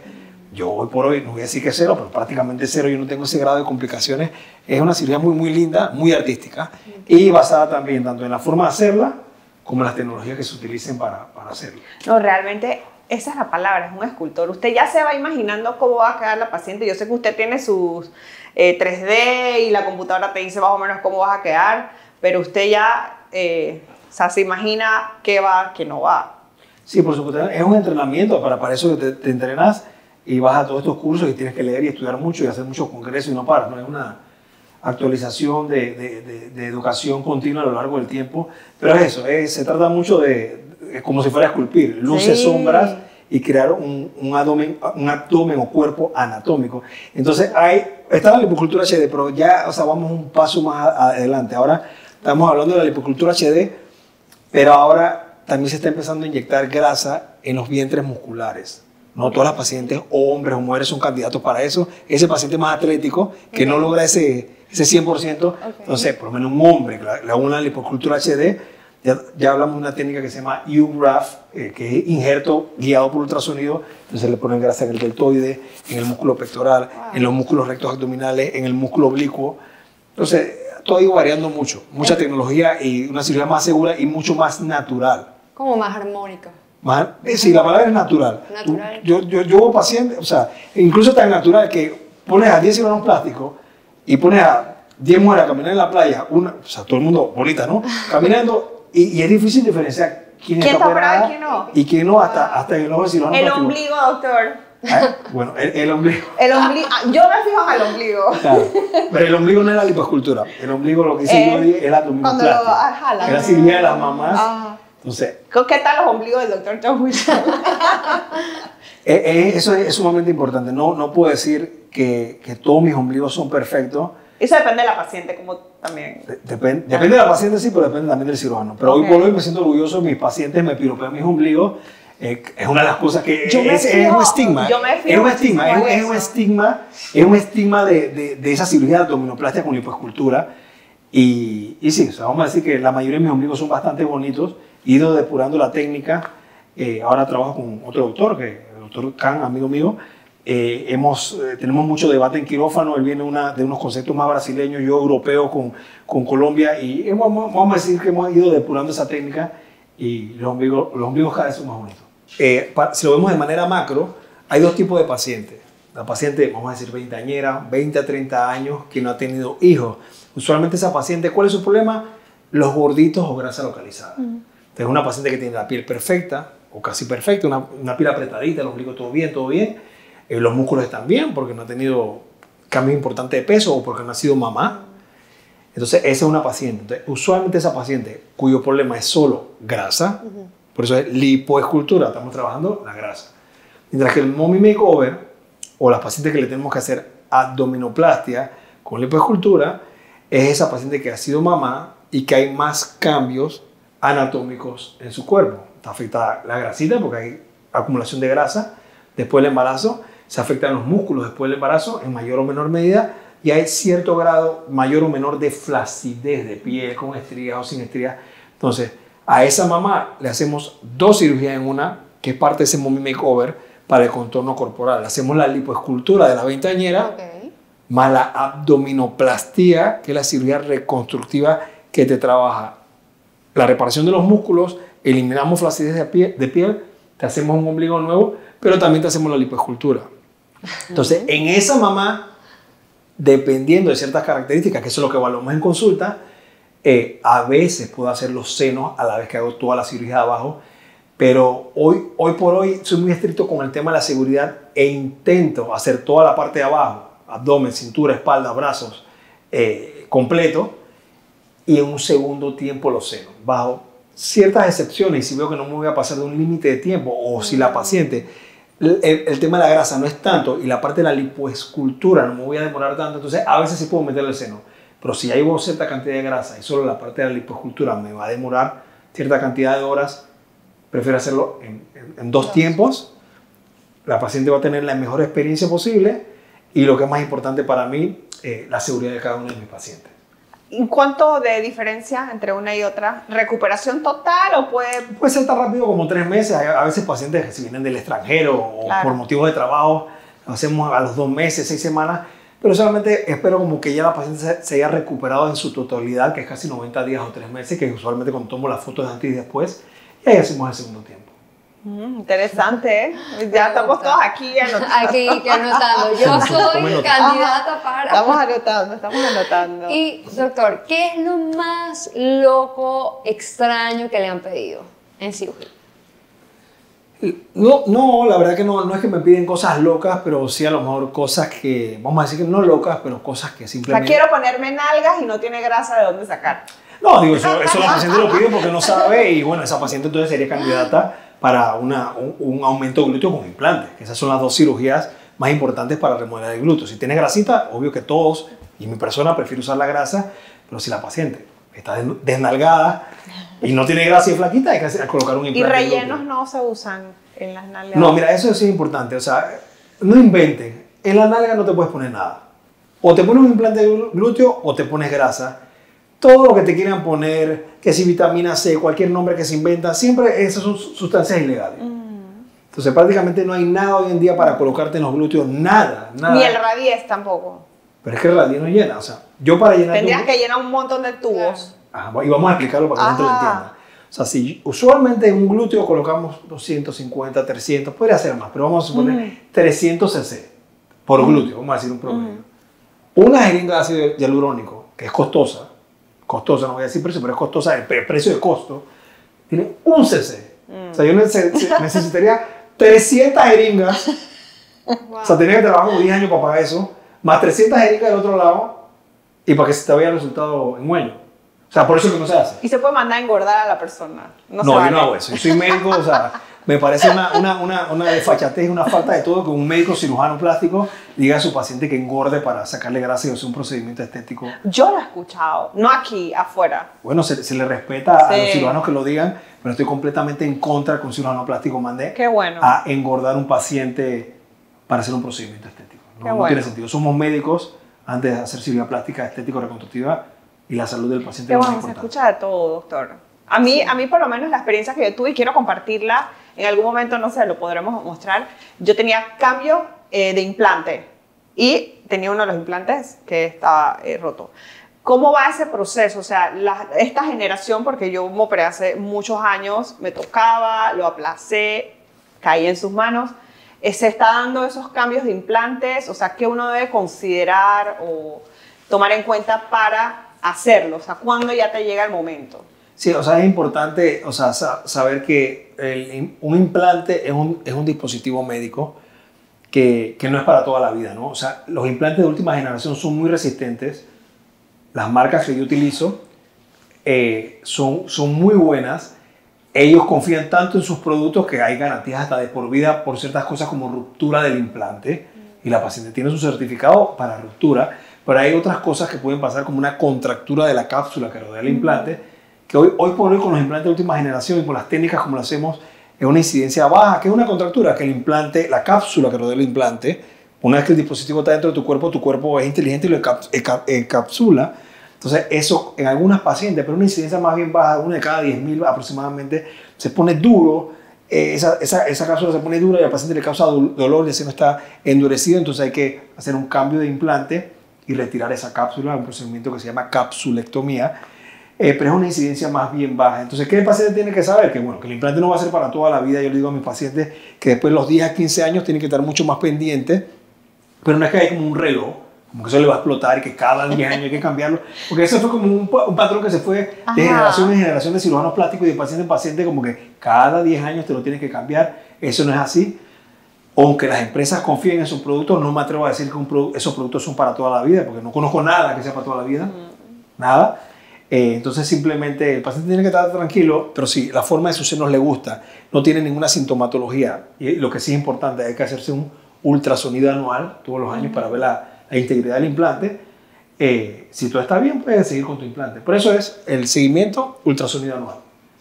Yo hoy por hoy, no voy a decir que cero, pero prácticamente cero, yo no tengo ese grado de complicaciones. Es una cirugía muy, muy linda, muy artística y basada también tanto en la forma de hacerla como en las tecnologías que se utilicen para hacerla. No, realmente esa es la palabra, es un escultor. Usted ya se va imaginando cómo va a quedar la paciente. Yo sé que usted tiene sus 3D y la computadora te dice más o menos cómo vas a quedar, pero usted ya o sea, se imagina qué va, qué no va. Sí, por supuesto, es un entrenamiento, para eso te entrenas y vas a todos estos cursos y tienes que leer y estudiar mucho y hacer muchos congresos y no paras, no es una actualización de educación continua a lo largo del tiempo, pero es eso, se trata mucho de como si fuera a esculpir, luces, Sí. sombras y crear un abdomen o cuerpo anatómico. Entonces está la lipoescultura HD, pero ya, o sea, vamos un paso más adelante. Ahora estamos hablando de la lipoescultura HD, pero ahora también se está empezando a inyectar grasa en los vientres musculares. No todas las pacientes, hombres o mujeres, son candidatos para eso. Ese paciente más atlético que no logra ese 100%, entonces, por lo menos un hombre que le haga una lipoescultura HD, ya hablamos de una técnica que se llama UGRAF, que es injerto guiado por ultrasonido. Entonces le ponen grasa en el deltoide, en el músculo pectoral, en los músculos rectos abdominales, en el músculo oblicuo. Entonces, todo ha ido variando mucho. Mucha tecnología y una cirugía más segura y mucho más natural. Como más armónica. Sí, la palabra es natural. Natural. Yo veo pacientes, o sea, incluso tan natural que pones a 10 cirujanos plásticos y pones a 10 mujeres a caminar en la playa, o sea, todo el mundo bonita, ¿no? Caminando, y es difícil diferenciar quién está operada y quién no. y quién no, hasta en el ojo de cirujano El plástico. ombligo, doctor. Bueno, el ombligo. El ombligo. Yo me fijo en el ombligo. Claro, pero el ombligo no es la lipoescultura. El ombligo, lo que dice Jody, es la Cuando lo abdominoplastia. jalan. Es la cirugía de las mamás. Ah. Entonces, ¿Qué tal los ombligos del doctor John Wilson? eso es sumamente importante. No puedo decir que todos mis ombligos son perfectos. Eso depende de la paciente, como también. Depende de la paciente, sí, pero depende también del cirujano. Pero hoy por hoy me siento orgulloso. Mis pacientes me piropean mis ombligos. Es una de las cosas que es un estigma. Yo me Es fijo un estigma. muchísimo en Es un eso. estigma. Es un estigma de esa cirugía de abdominoplastia con lipoescultura. Y sí, o sea, vamos a decir que la mayoría de mis ombligos son bastante bonitos. He ido depurando la técnica. Ahora trabajo con otro doctor, el doctor Khan, amigo mío. Tenemos mucho debate en quirófano. Él viene de unos conceptos más brasileños, yo europeo con Colombia. Y vamos a decir que hemos ido depurando esa técnica y los ombligos cada vez son más bonitos. Si lo vemos de manera macro, hay dos tipos de pacientes. La paciente, vamos a decir, veinteañera, 20 a 30 años, que no ha tenido hijos. Usualmente esa paciente, ¿cuál es su problema? Los gorditos o grasa localizada. Entonces, una paciente que tiene la piel perfecta o casi perfecta, una piel apretadita, el ombligo todo bien. Los músculos están bien porque no ha tenido cambios importantes de peso o porque no ha sido mamá. Entonces, esa es una paciente. Entonces, usualmente esa paciente cuyo problema es solo grasa, por eso es lipoescultura, estamos trabajando la grasa. Mientras que el mommy makeover o las pacientes que le tenemos que hacer abdominoplastia con lipoescultura es esa paciente que ha sido mamá y que hay más cambios anatómicos en su cuerpo. te afecta la grasita porque hay acumulación de grasa después del embarazo, se afectan los músculos después del embarazo en mayor o menor medida y hay cierto grado mayor o menor de flacidez de piel con estrías o sin estrías. Entonces, a esa mamá le hacemos 2 cirugías en una, que es parte de ese mommy makeover para el contorno corporal. Le hacemos la lipoescultura de la veinteañera, más la abdominoplastía, que es la cirugía reconstructiva que te trabaja la reparación de los músculos, eliminamos flacidez de piel, te hacemos un ombligo nuevo, pero también te hacemos la lipoescultura. Entonces, en esa mamá, dependiendo de ciertas características, que eso es lo que evaluamos en consulta, a veces puedo hacer los senos a la vez que hago toda la cirugía de abajo, pero hoy por hoy soy muy estricto con el tema de la seguridad e intento hacer toda la parte de abajo, abdomen, cintura, espalda, brazos, completo, y en un segundo tiempo los senos, bajo ciertas excepciones, y si veo que no me voy a pasar de un límite de tiempo, o si la paciente, el tema de la grasa no es tanto, y la parte de la lipoescultura no me voy a demorar tanto, entonces a veces sí puedo meterle el seno, pero si hay cierta cantidad de grasa y solo la parte de la lipoescultura me va a demorar cierta cantidad de horas, prefiero hacerlo en 2 tiempos, la paciente va a tener la mejor experiencia posible, y lo que es más importante para mí, la seguridad de cada uno de mis pacientes. ¿En cuánto de diferencia entre una y otra? ¿Recuperación total o puede...? Puede ser tan rápido como 3 meses. Hay a veces pacientes que si vienen del extranjero o por motivos de trabajo, lo hacemos a los 2 meses, 6 semanas, pero solamente espero como que ya la paciente se haya recuperado en su totalidad, que es casi 90 días o 3 meses, que usualmente cuando tomo las fotos de antes y después, y ahí hacemos el segundo tiempo. Interesante, ¿eh? Ya estamos todos aquí anotando. Aquí anotando. Yo soy candidata para... Estamos anotando. Y, doctor, ¿qué es lo más loco, extraño que le han pedido en cirugía? No, la verdad que no es que me piden cosas locas, pero sí a lo mejor cosas que, vamos a decir que no locas, pero cosas que simplemente... O sea, quiero ponerme nalgas y no tiene grasa de dónde sacar. No, digo, eso la paciente lo pide porque no sabe, y bueno, esa paciente entonces sería candidata para un aumento glúteo con implantes, que esas son las 2 cirugías más importantes para remodelar el glúteo. Si tienes grasita, obvio que todos, y mi persona prefiere usar la grasa, pero si la paciente está desnalgada y no tiene grasa y es flaquita, hay que colocar un implante. ¿Y rellenos no se usan en las nalgas? No, mira, eso sí es importante, o sea, no inventen, en la nalga no te puedes poner nada. O te pones un implante glúteo o te pones grasa. Todo lo que te quieran poner, que si vitamina C, cualquier nombre que se inventa, siempre esas son sustancias ilegales. Entonces prácticamente no hay nada hoy en día para colocarte en los glúteos, nada. Ni el Radies tampoco. Pero es que el Radies no llena, o sea, yo para llenar... Tendrías que llenar un montón de tubos. Y vamos a explicarlo para que la gente lo entienda. O sea, si usualmente en un glúteo colocamos 250, 300, podría ser más, pero vamos a suponer 300 cc por glúteo, vamos a decir un promedio. Una jeringa de ácido hialurónico, que es costosa, no voy a decir precio, pero es costosa, el precio de costo, tiene 1 cc. O sea, yo necesitaría 300 jeringas, o sea, tenía que trabajar como 10 años para pagar eso, más 300 jeringas del otro lado, y para que se te vea el resultado en un año. O sea, por eso que no se hace. Y se puede mandar a engordar a la persona. No, yo no hago eso. Yo soy médico, o sea, me parece una desfachatez, una falta de todo que un médico cirujano plástico diga a su paciente que engorde para sacarle grasa y hacer un procedimiento estético. Yo lo he escuchado, no aquí, afuera. Bueno, se le respeta a los cirujanos que lo digan, pero estoy completamente en contra que un cirujano plástico mande a engordar a un paciente para hacer un procedimiento estético. No tiene sentido. Somos médicos antes de hacer cirugía plástica, estético-reconstructiva, y la salud del paciente es muy importante. Se escucha de todo, doctor. A mí por lo menos la experiencia que yo tuve, y quiero compartirla, en algún momento, no sé, lo podremos mostrar. Yo tenía cambio de implante y tenía uno de los implantes que estaba roto. ¿Cómo va ese proceso? O sea, esta generación, porque yo me operé hace muchos años, me tocaba, lo aplacé, caí en sus manos. ¿Se está dando esos cambios de implantes? O sea, ¿qué uno debe considerar o tomar en cuenta para hacerlo? O sea, ¿cuándo ya te llega el momento? Sí, o sea, es importante, o sea, saber que un implante es un dispositivo médico que no es para toda la vida, ¿no? O sea, los implantes de última generación son muy resistentes. Las marcas que yo utilizo son muy buenas. Ellos confían tanto en sus productos que hay garantías hasta de por vida por ciertas cosas como ruptura del implante. Y la paciente tiene su certificado para ruptura. Pero hay otras cosas que pueden pasar como una contractura de la cápsula que rodea el implante, que hoy por hoy con los implantes de última generación y con las técnicas como lo hacemos, es una incidencia baja, que es una contractura, que el implante, la cápsula que rodea el implante, una vez que el dispositivo está dentro de tu cuerpo es inteligente y lo encapsula. Entonces, eso en algunas pacientes, pero una incidencia más bien baja, una de cada 10.000 aproximadamente, se pone duro, esa cápsula se pone dura y al paciente le causa dolor, ya se no está endurecido, entonces hay que hacer un cambio de implante y retirar esa cápsula, un procedimiento que se llama capsulectomía, pero es una incidencia más bien baja. Entonces, ¿qué el paciente tiene que saber? Que, bueno, que el implante no va a ser para toda la vida. Yo le digo a mis pacientes que después de los 10 a 15 años tienen que estar mucho más pendientes, pero no es que hay como un reloj, como que eso le va a explotar y que cada 10 años hay que cambiarlo, porque eso fue como un patrón que se fue de generación en generación de cirujanos plásticos y de paciente en paciente, como que cada 10 años te lo tienes que cambiar. Eso no es así. Aunque las empresas confíen en sus productos, no me atrevo a decir que esos productos son para toda la vida, porque no conozco nada que sea para toda la vida, nada. Entonces simplemente el paciente tiene que estar tranquilo, pero si la forma de sus senos le gusta, no tiene ninguna sintomatología, y lo que sí es importante, hay que hacerse un ultrasonido anual todos los años para ver la integridad del implante. Si todo está bien, puedes seguir con tu implante. Por eso es el seguimiento ultrasonido anual.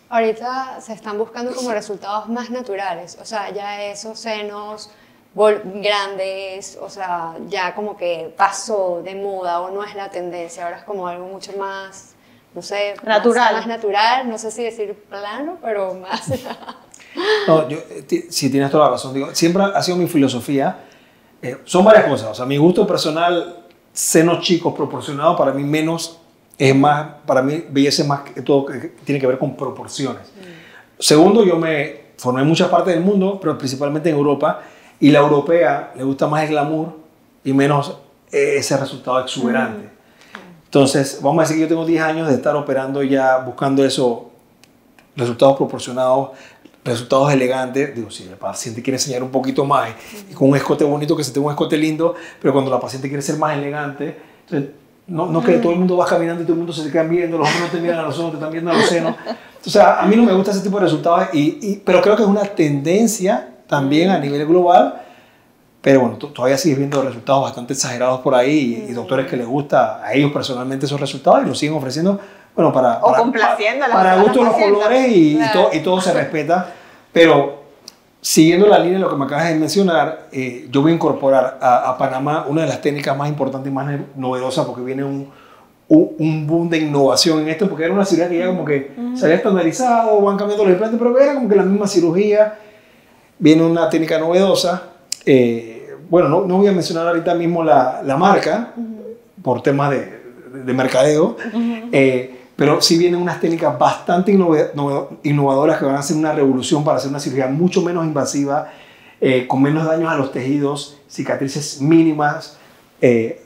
Ahorita se están buscando como resultados más naturales, o sea, ya esos senos grandes, o sea, ya como que pasó de moda o no es la tendencia, ahora es como algo mucho más, no sé, natural. Más natural, no sé si decir plano, pero más... No, sí, tienes toda la razón. Digo, siempre ha sido mi filosofía. Son varias cosas. O sea, mi gusto personal, senos chicos proporcionados, para mí menos es más, para mí belleza es más que todo, que tiene que ver con proporciones. Segundo, yo me formé en muchas partes del mundo, pero principalmente en Europa, y la europea le gusta más el glamour y menos ese resultado exuberante. Entonces, vamos a decir que yo tengo 10 años de estar operando ya, buscando eso, resultados proporcionados, resultados elegantes. Digo, si el paciente quiere enseñar un poquito más y con un escote bonito, que se tenga un escote lindo, pero cuando la paciente quiere ser más elegante, entonces, no que todo el mundo va caminando y todo el mundo se te quedan viendo, los hombres no te miran a los ojos, te están viendo a los senos. Entonces, a mí no me gusta ese tipo de resultados, pero creo que es una tendencia también a nivel global. Pero bueno, todavía sigues viendo resultados bastante exagerados por ahí y doctores que les gusta a ellos personalmente esos resultados y los siguen ofreciendo, bueno, para gusto de los colores y todo se respeta. Pero siguiendo la línea de lo que me acabas de mencionar, yo voy a incorporar a Panamá una de las técnicas más importantes y más novedosas, porque viene un boom de innovación en esto, porque era una cirugía que ya como que se había estandarizado, van cambiando los implantes, pero era como que la misma cirugía. Viene una técnica novedosa. Bueno, no voy a mencionar ahorita mismo la marca por temas de mercadeo, pero sí vienen unas técnicas bastante innovadoras que van a hacer una revolución para hacer una cirugía mucho menos invasiva, con menos daños a los tejidos, cicatrices mínimas,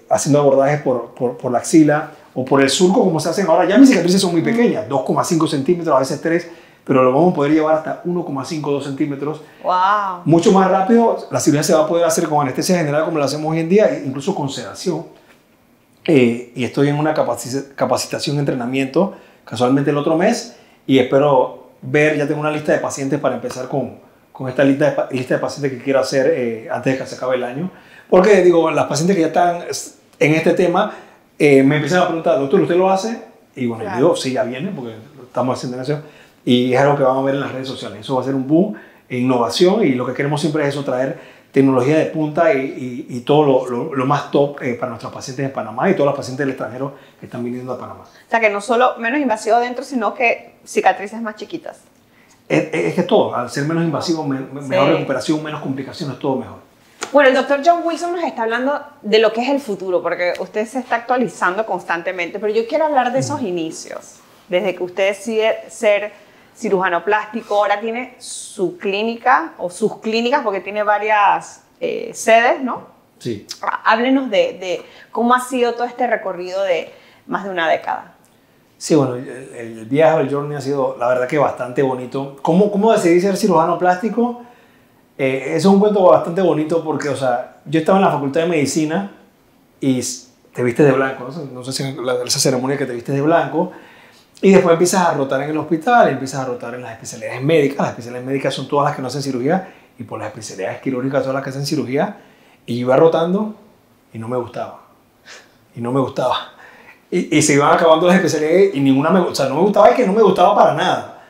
haciendo abordajes por la axila o por el surco, como se hacen ahora. Ya mis cicatrices son muy pequeñas, 2,5 centímetros, a veces 3, pero lo vamos a poder llevar hasta 1,5 o 2 centímetros. ¡Wow! Mucho más rápido. La cirugía se va a poder hacer con anestesia general como la hacemos hoy en día, incluso con sedación. Y estoy en una capacitación, entrenamiento, casualmente el otro mes, y espero ya tengo una lista de pacientes para empezar con esta lista de pacientes que quiero hacer antes de que se acabe el año. Porque digo, las pacientes que ya están en este tema me empiezan a preguntar, doctor, ¿usted lo hace? Y bueno, yo digo, sí, ya viene, porque estamos haciendo eso. Y es algo que van a ver en las redes sociales. Eso va a ser un boom en innovación, y lo que queremos siempre es eso, traer tecnología de punta y todo lo más top para nuestros pacientes en Panamá y todos los pacientes del extranjero que están viniendo a Panamá. O sea, que no solo menos invasivo dentro, sino que cicatrices más chiquitas. Es que todo, al ser menos invasivo, mejor recuperación, menos complicaciones, todo mejor. Bueno, el doctor John Wilson nos está hablando de lo que es el futuro, porque usted se está actualizando constantemente, pero yo quiero hablar de esos inicios, desde que usted decide ser cirujano plástico, ahora tiene su clínica o sus clínicas, porque tiene varias sedes, ¿no? Sí. Háblenos de cómo ha sido todo este recorrido de más de una década. Sí, bueno, el viaje, el journey ha sido, la verdad, que bastante bonito. ¿Cómo decidí ser cirujano plástico? Eso es un cuento bastante bonito porque, o sea, yo estaba en la facultad de medicina y te vistes de blanco, no sé si esa ceremonia que te vistes de blanco. Y después empiezas a rotar en el hospital, empiezas a rotar en las especialidades médicas. Las especialidades médicas son todas las que no hacen cirugía, y por las especialidades quirúrgicas son las que hacen cirugía. Y iba rotando y no me gustaba. y se iban acabando las especialidades y ninguna o sea, no me gustaba, es que no me gustaba para nada.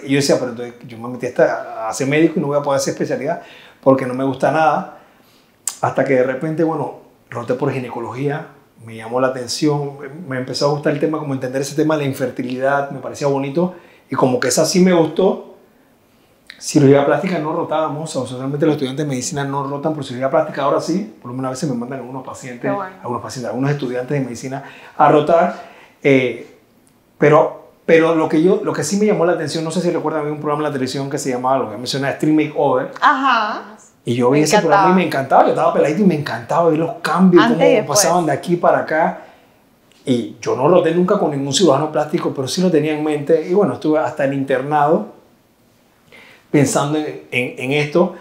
Y yo decía, pero entonces yo me metí a ser médico y no voy a poder hacer especialidad porque no me gusta nada. Hasta que de repente, bueno, roté por ginecología, me llamó la atención, me empezó a gustar el tema, como entender ese tema de la infertilidad, me parecía bonito y como que esa sí me gustó. Cirugía plástica no rotábamos, o sea, solamente los estudiantes de medicina no rotan por cirugía plástica, ahora sí, por lo menos a veces me mandan algunos pacientes, algunos estudiantes de medicina a rotar, pero lo que sí me llamó la atención, no sé si recuerdan, había un programa en la televisión que se llamaba, lo que mencionaba, Stream Makeover. Ajá. Y yo vi ese programa y me encantaba, yo estaba peladito y me encantaba ver los cambios, cómo pasaban de aquí para acá. Y yo no roté nunca con ningún cirujano plástico, pero sí lo tenía en mente. Y bueno, estuve hasta el internado pensando en esto.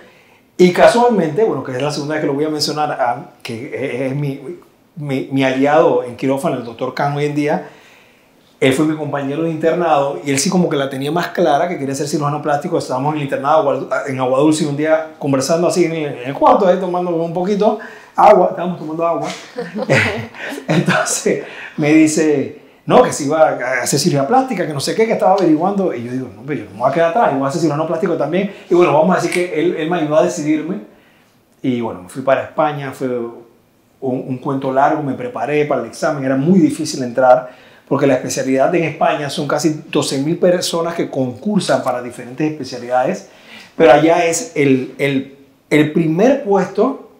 Y casualmente, bueno, que es la segunda vez que lo voy a mencionar, que es mi aliado en quirófano, el doctor Khan hoy en día. Él fue mi compañero de internado y él sí como que la tenía más clara, que quería ser cirujano plástico. Estábamos en el internado en Agua Dulce un día conversando así en el cuarto, ahí tomando un poquito agua, estábamos tomando agua. Entonces me dice, no, que se iba a hacer cirugía plástica, que no sé qué, que estaba averiguando. Y yo digo, no, pero yo no me voy a quedar atrás, yo voy a hacer cirujano plástico también. Y bueno, vamos a decir que él me ayudó a decidirme. Y bueno, me fui para España, fue un cuento largo, me preparé para el examen, era muy difícil entrar. Porque la especialidad en España son casi 12.000 personas que concursan para diferentes especialidades, pero allá es el primer puesto,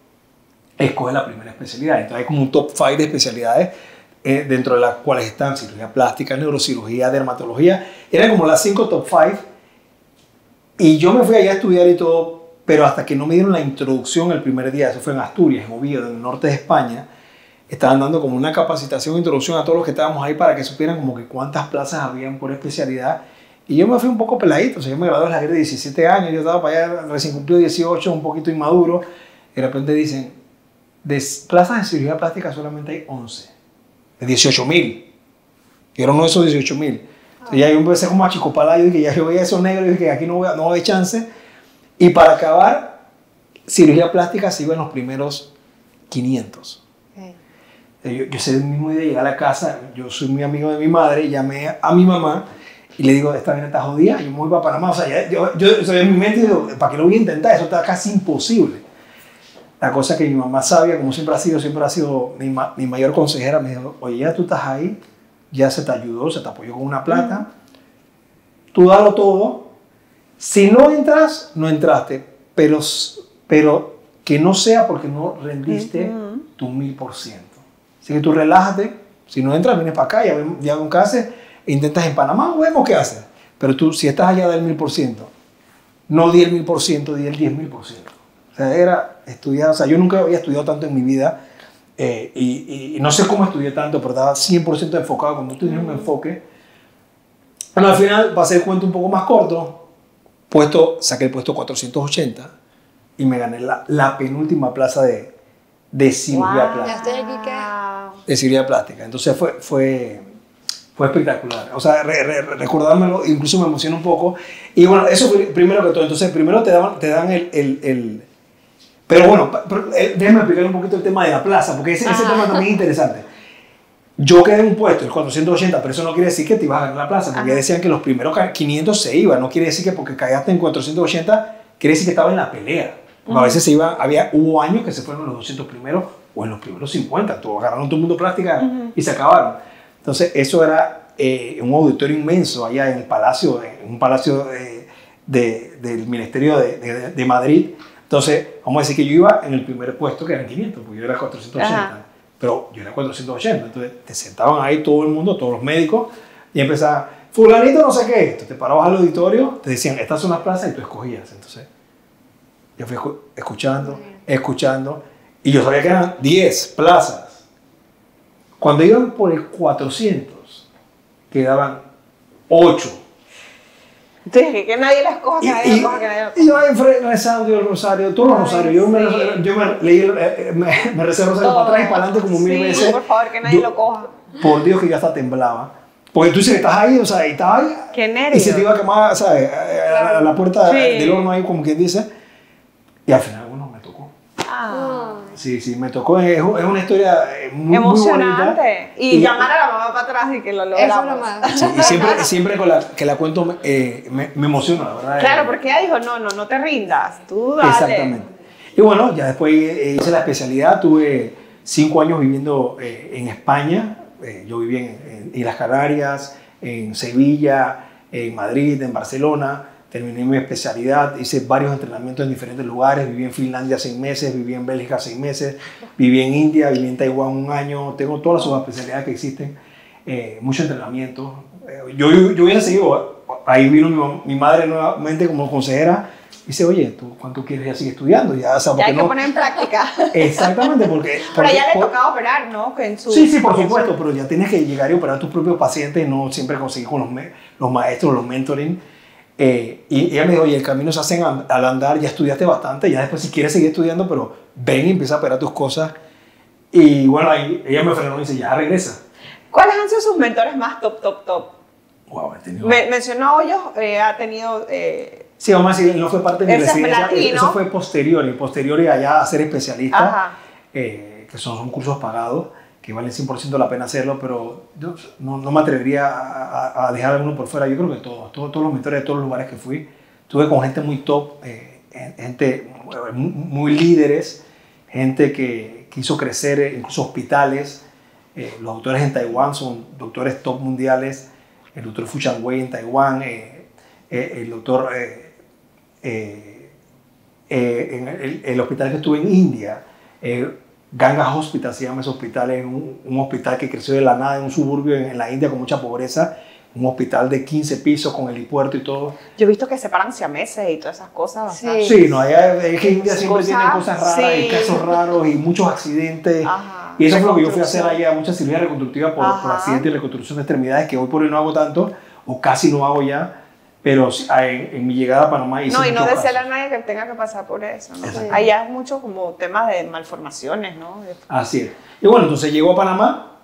escoge la primera especialidad. Entonces hay como un top 5 de especialidades, dentro de las cuales están cirugía plástica, neurocirugía, dermatología. Eran como las 5 top 5. Y yo me fui allá a estudiar y todo, pero hasta que no me dieron la introducción el primer día, eso fue en Asturias, en Oviedo, en el norte de España, estaban dando como una capacitación, introducción a todos los que estábamos ahí para que supieran como que cuántas plazas habían por especialidad. Y yo me fui un poco peladito, o sea, yo me gradué a la de 17 años, yo estaba para allá, recién cumplido 18, un poquito inmaduro. Y de repente dicen, de plazas de cirugía plástica solamente hay 11, de 18.000. Y era uno de esos 18.000. Entonces ya yo empecé como a chicopala, yo dije, ya yo veía esos negros, y dije que aquí no va a haber chance. Y para acabar, cirugía plástica se iba en los primeros 500. Yo ese mismo día llegué a la casa, yo soy muy amigo de mi madre, llamé a mi mamá y le digo, esta vaina está jodida, yo me voy para Panamá. O sea, yo soy en mi mente y digo, ¿para qué lo voy a intentar? Eso está casi imposible. La cosa que mi mamá sabia, como siempre ha sido mi mayor consejera, me dijo, oye, ya tú estás ahí, ya se te ayudó, se te apoyó con una plata, tú dalo todo, si no entras, no entraste, pero que no sea porque no rendiste tu 1000%. Así que tú relájate, si no entras, vienes para acá, ya un caso, intentas en Panamá, vemos qué haces. Pero tú, si estás allá del 1000%, no di el 1000%, di el 10.000%. O sea, era estudiar, o sea, yo nunca había estudiado tanto en mi vida, y no sé cómo estudié tanto, pero estaba 100% enfocado. Cuando tú tienes un enfoque, bueno, al final, para hacer el cuento un poco más corto, saqué el puesto 480 y me gané la penúltima plaza de cirugía plástica. Ya estoy aquí, ¿qué? De cirugía plástica. Entonces fue espectacular. O sea, recordármelo, incluso me emociona un poco. Y bueno, eso fue primero que todo. Entonces, primero te dan el Pero bueno, déjame explicar un poquito el tema de la plaza, porque ese tema también es interesante. Yo quedé en un puesto, el 480, pero eso no quiere decir que te ibas a ganar la plaza, porque decían que los primeros 500 se iban. No quiere decir que porque caíste en 480, quiere decir que estaba en la pelea. A veces hubo años que se fueron en los 200 primeros o en los primeros 50. Agarraron todo el mundo plástica y se acabaron. Entonces, eso era un auditorio inmenso allá en el palacio, en un palacio del Ministerio de Madrid. Entonces, vamos a decir que yo iba en el primer puesto, que eran 500, porque yo era 480. Pero yo era 480. Entonces, te sentaban ahí todo el mundo, todos los médicos, y empezaban, fulanito no sé qué. Entonces, te parabas al auditorio, te decían, estas son las plazas, y tú escogías. Entonces, yo fui escuchando, y yo sabía que eran 10 plazas. Cuando iban por el 400, quedaban 8. Entonces, que nadie las coja, que nadie las coja, que nadie las coja. Y yo ahí rezando el rosario, todos los rosarios. Yo me recé el rosario para atrás y para adelante como 1000 veces. Por favor, que nadie lo coja. Por Dios, que yo hasta temblaba. Porque tú dices que estás ahí, o sea, y estás ahí. Qué nervios. Y se te iba a quemar, ¿sabes? A la puerta del horno ahí, como quien dice. Y al final, bueno, me tocó. Sí, me tocó. Es una historia muy emocionante. bonita. Y llamar a la mamá para atrás y que lo logramos. Eso es lo más. Sí, y siempre que la cuento me emociona, la verdad. Claro, porque ella dijo, no te rindas, tú dale. Exactamente. Y bueno, ya después hice la especialidad, tuve 5 años viviendo en España. Yo viví en Islas Canarias, en Sevilla, en Madrid, en Barcelona. Terminé mi especialidad, hice varios entrenamientos en diferentes lugares, viví en Finlandia 6 meses, viví en Bélgica 6 meses, viví en India, viví en Taiwán 1 año, tengo todas las subespecialidades que existen, mucho entrenamiento. Yo hubiera seguido, ahí vino mi madre nuevamente como consejera, y dice, oye, ¿tú cuánto quieres ya seguir estudiando? Ya hay que poner en práctica. Exactamente, porque pero ya le tocaba operar, ¿no? Sí, por supuesto, pero ya tienes que llegar y operar a tus propios pacientes, no siempre conseguir con los maestros, los mentoring. Y ella me dijo, oye, el camino se hace al andar, ya estudiaste bastante, ya después si quieres seguir estudiando, pero ven y empieza a operar tus cosas. Y bueno, ahí ella me frenó y dice, ya regresa. ¿Cuáles han sido sus mentores más top? Wow, he tenido... Mencionó Hoyos, ha tenido... Sí, vamos a decir, no fue parte de mi residencia, latino. Eso fue posterior allá a ser especialista, que son cursos pagados, que valen 100% la pena hacerlo, pero yo no me atrevería a dejar a alguno por fuera. Yo creo que todos los mentores de todos los lugares que fui, estuve con gente muy top, gente muy líderes, gente que hizo crecer incluso hospitales. Los doctores en Taiwán son doctores top mundiales, el doctor Fu Changwei en Taiwán, el doctor en el hospital que estuve en India, Ganga Hospital se llama ese hospital, es un hospital que creció de la nada en un suburbio en la India con mucha pobreza, un hospital de 15 pisos con helipuerto y todo. Yo he visto que separan siameses y todas esas cosas. Sí, no, es que India siempre tiene cosas raras y casos raros y muchos accidentes. Y eso fue lo que yo fui a hacer allá, mucha cirugía reconstructiva por accidentes y reconstrucción de extremidades, que hoy por hoy no hago tanto, o casi no hago ya. Pero en mi llegada a Panamá hice y no desearle a nadie que tenga que pasar por eso, ¿no? Allá es mucho como temas de malformaciones, ¿no? Así es. Y bueno, entonces llego a Panamá.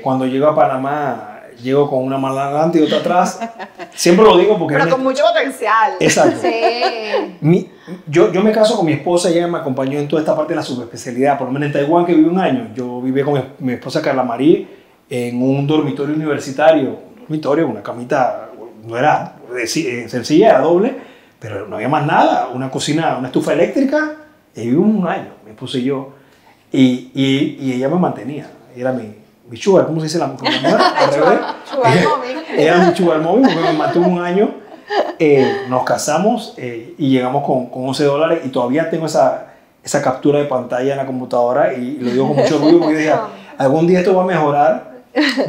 Cuando llego a Panamá, llego con una mano adelante y otra atrás. Siempre lo digo porque... Pero con mucho potencial. Exacto. Sí. Yo me caso con mi esposa, ella me acompañó en toda esta parte de la subespecialidad. Por lo menos en Taiwán, que viví 1 año. Yo viví con mi esposa Carla Marí en un dormitorio universitario. Una camita, no era sencilla, era doble, pero no había más nada. Una cocina, una estufa eléctrica, y vivimos 1 año, mi esposa y yo. Y ella me mantenía, era mi sugar, ¿cómo se dice la mujer? Sugar mommy. Era mi sugar mommy, porque me mantuvo 1 año. Nos casamos y llegamos con $11 y todavía tengo esa captura de pantalla en la computadora y lo digo con mucho orgullo porque dije, algún día esto va a mejorar.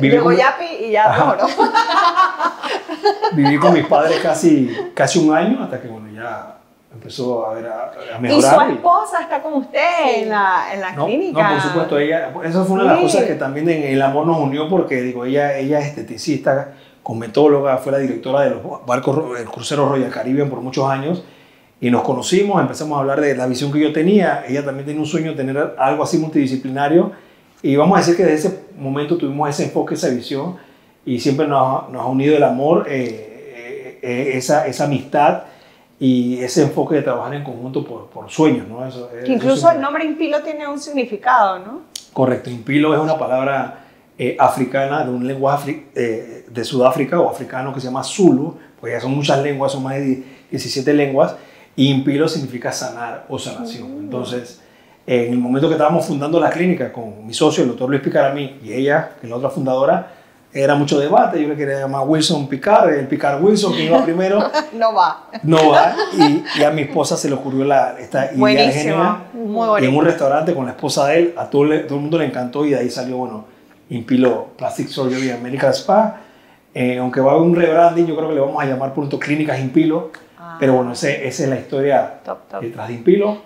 Llegó Yapi y ya mejoró. Viví con mis padres casi 1 año hasta que bueno, ya empezó a mejorar. ¿Y su esposa está con usted en la clínica? No, por supuesto, esa fue una de las cosas que también en el amor nos unió porque digo, ella es esteticista, cosmetóloga, fue la directora de los barcos, el crucero Royal Caribbean por muchos años y nos conocimos, empezamos a hablar de la visión que yo tenía. Ella también tenía un sueño de tener algo así multidisciplinario y vamos a decir que desde ese momento tuvimos ese enfoque, esa visión y siempre nos ha unido el amor, esa amistad y ese enfoque de trabajar en conjunto por sueños, ¿no? Incluso el nombre Impilo tiene un significado, ¿no? Correcto, Impilo es una palabra africana de un lenguaje de Sudáfrica o africano que se llama Zulu, pues ya son muchas lenguas, son más de 17 lenguas, y Impilo significa sanar o sanación. Entonces, en el momento que estábamos fundando la clínica con mi socio, el doctor Luis Picaramí, y ella, que es la otra fundadora, era mucho debate. Yo le quería llamar Wilson Picard, el Picard Wilson, que iba primero. No va. Y a mi esposa se le ocurrió esta idea genial. Muy bonito. En un restaurante con la esposa de él, a todo el mundo le encantó y de ahí salió, bueno, Impilo Plastic Surgery and Medical Spa. Aunque va a haber un rebranding, yo creo que le vamos a llamar pronto Clínicas Impilo. Pero bueno, esa es la historia detrás de Impilo.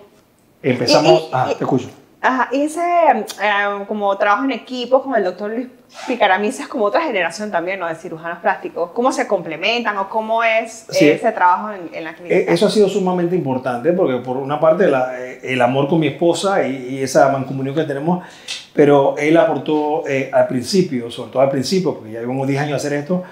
Empezamos... te escucho. Ajá, y ese como trabajo en equipo con el doctor Luis Picaramí, es como otra generación también, ¿no? De cirujanos plásticos. ¿Cómo se complementan o cómo es ese trabajo en la clínica? Eso ha sido sumamente importante porque por una parte el amor con mi esposa y esa mancomunión que tenemos, pero él aportó al principio, sobre todo al principio, porque ya llevamos 10 años de hacer esto,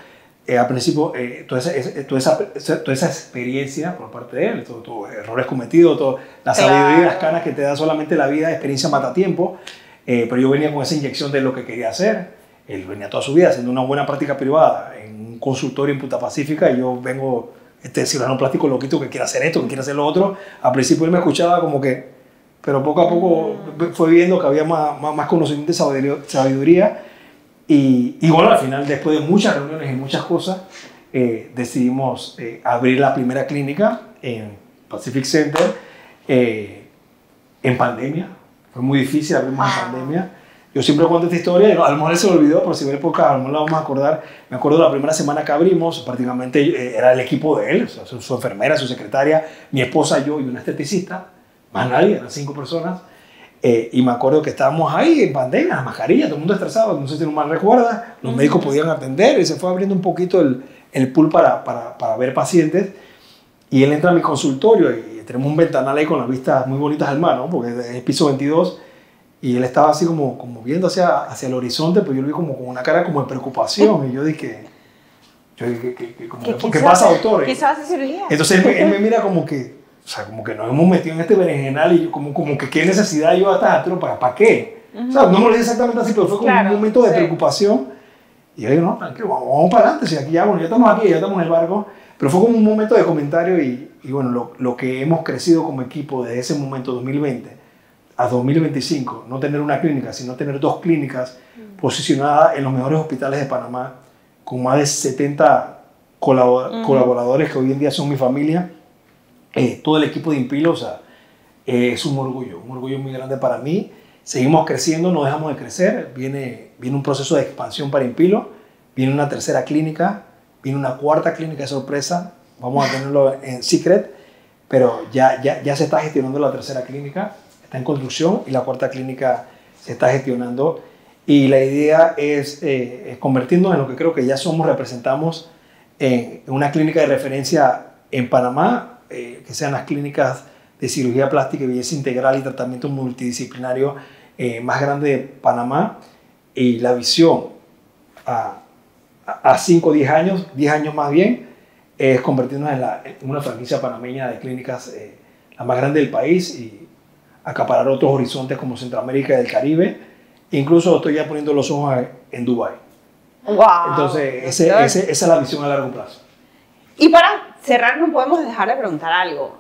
al principio, toda esa experiencia por parte de él, todos errores cometidos, toda la sabiduría y las canas que te da solamente la vida, experiencia mata tiempo. Pero yo venía con esa inyección de lo que quería hacer. Él venía toda su vida haciendo una buena práctica privada en un consultorio en Punta Pacífica, y yo vengo, este cirujano plástico loquito que quiere hacer esto, que quiere hacer lo otro. Al principio él me escuchaba como que, pero poco a poco fue viendo que había más conocimiento y sabiduría. Y bueno, al final, después de muchas reuniones y muchas cosas, decidimos abrir la primera clínica en Pacific Center en pandemia. Fue muy difícil, abrimos en pandemia. Yo siempre cuento esta historia, a lo mejor se me olvidó, pero si ve época, a lo mejor la vamos a acordar. Me acuerdo de la primera semana que abrimos, prácticamente era el equipo de él, o sea, su enfermera, su secretaria, mi esposa, yo y una esteticista, más nadie, eran 5 personas. Y me acuerdo que estábamos ahí en pandemia, las mascarillas, todo el mundo estresado, no sé si no mal recuerda, los médicos podían atender, y se fue abriendo un poquito el pool para ver pacientes. Y él entra a mi consultorio y tenemos un ventanal ahí con las vistas muy bonitas al mar, ¿no? Porque es el piso 22. Y él estaba así como viendo hacia el horizonte, pero yo lo vi como con una cara como de preocupación. Y yo dije, ¿qué pasa, doctor? Quizás hace cirugía. Entonces él me mira como que, o sea, como que nos hemos metido en este berenjenal, y yo como que qué necesidad yo a estas alturas, ¿para qué? O sea, no me lo dije exactamente así, pero fue como un momento de preocupación. Y yo digo, no, tranquilo, vamos para adelante, si aquí ya, bueno, ya estamos aquí, ya estamos en el barco. Pero fue como un momento de comentario, y bueno, lo que hemos crecido como equipo desde ese momento, 2020 a 2025, no tener una clínica, sino tener 2 clínicas posicionadas en los mejores hospitales de Panamá, con más de 70 colaboradores que hoy en día son mi familia. Todo el equipo de Impilo, o sea, es un orgullo muy grande para mí. Seguimos creciendo, no dejamos de crecer. Viene un proceso de expansión para Impilo, viene una 3ª clínica, viene una 4ª clínica de sorpresa. Vamos a tenerlo en secret, pero ya se está gestionando la 3ª clínica, está en construcción, y la 4ª clínica se está gestionando. Y la idea es convertirnos en lo que creo que ya representamos en una clínica de referencia en Panamá, que sean las clínicas de cirugía plástica y belleza integral y tratamiento multidisciplinario más grande de Panamá. Y la visión a 5 o 10 años, 10 años más bien, es convertirnos en una franquicia panameña de clínicas la más grande del país, y acaparar otros horizontes como Centroamérica y el Caribe. Incluso estoy ya poniendo los ojos en Dubái. Wow. Entonces, esa es la visión a largo plazo. Y para cerrar, no podemos dejar de preguntar algo.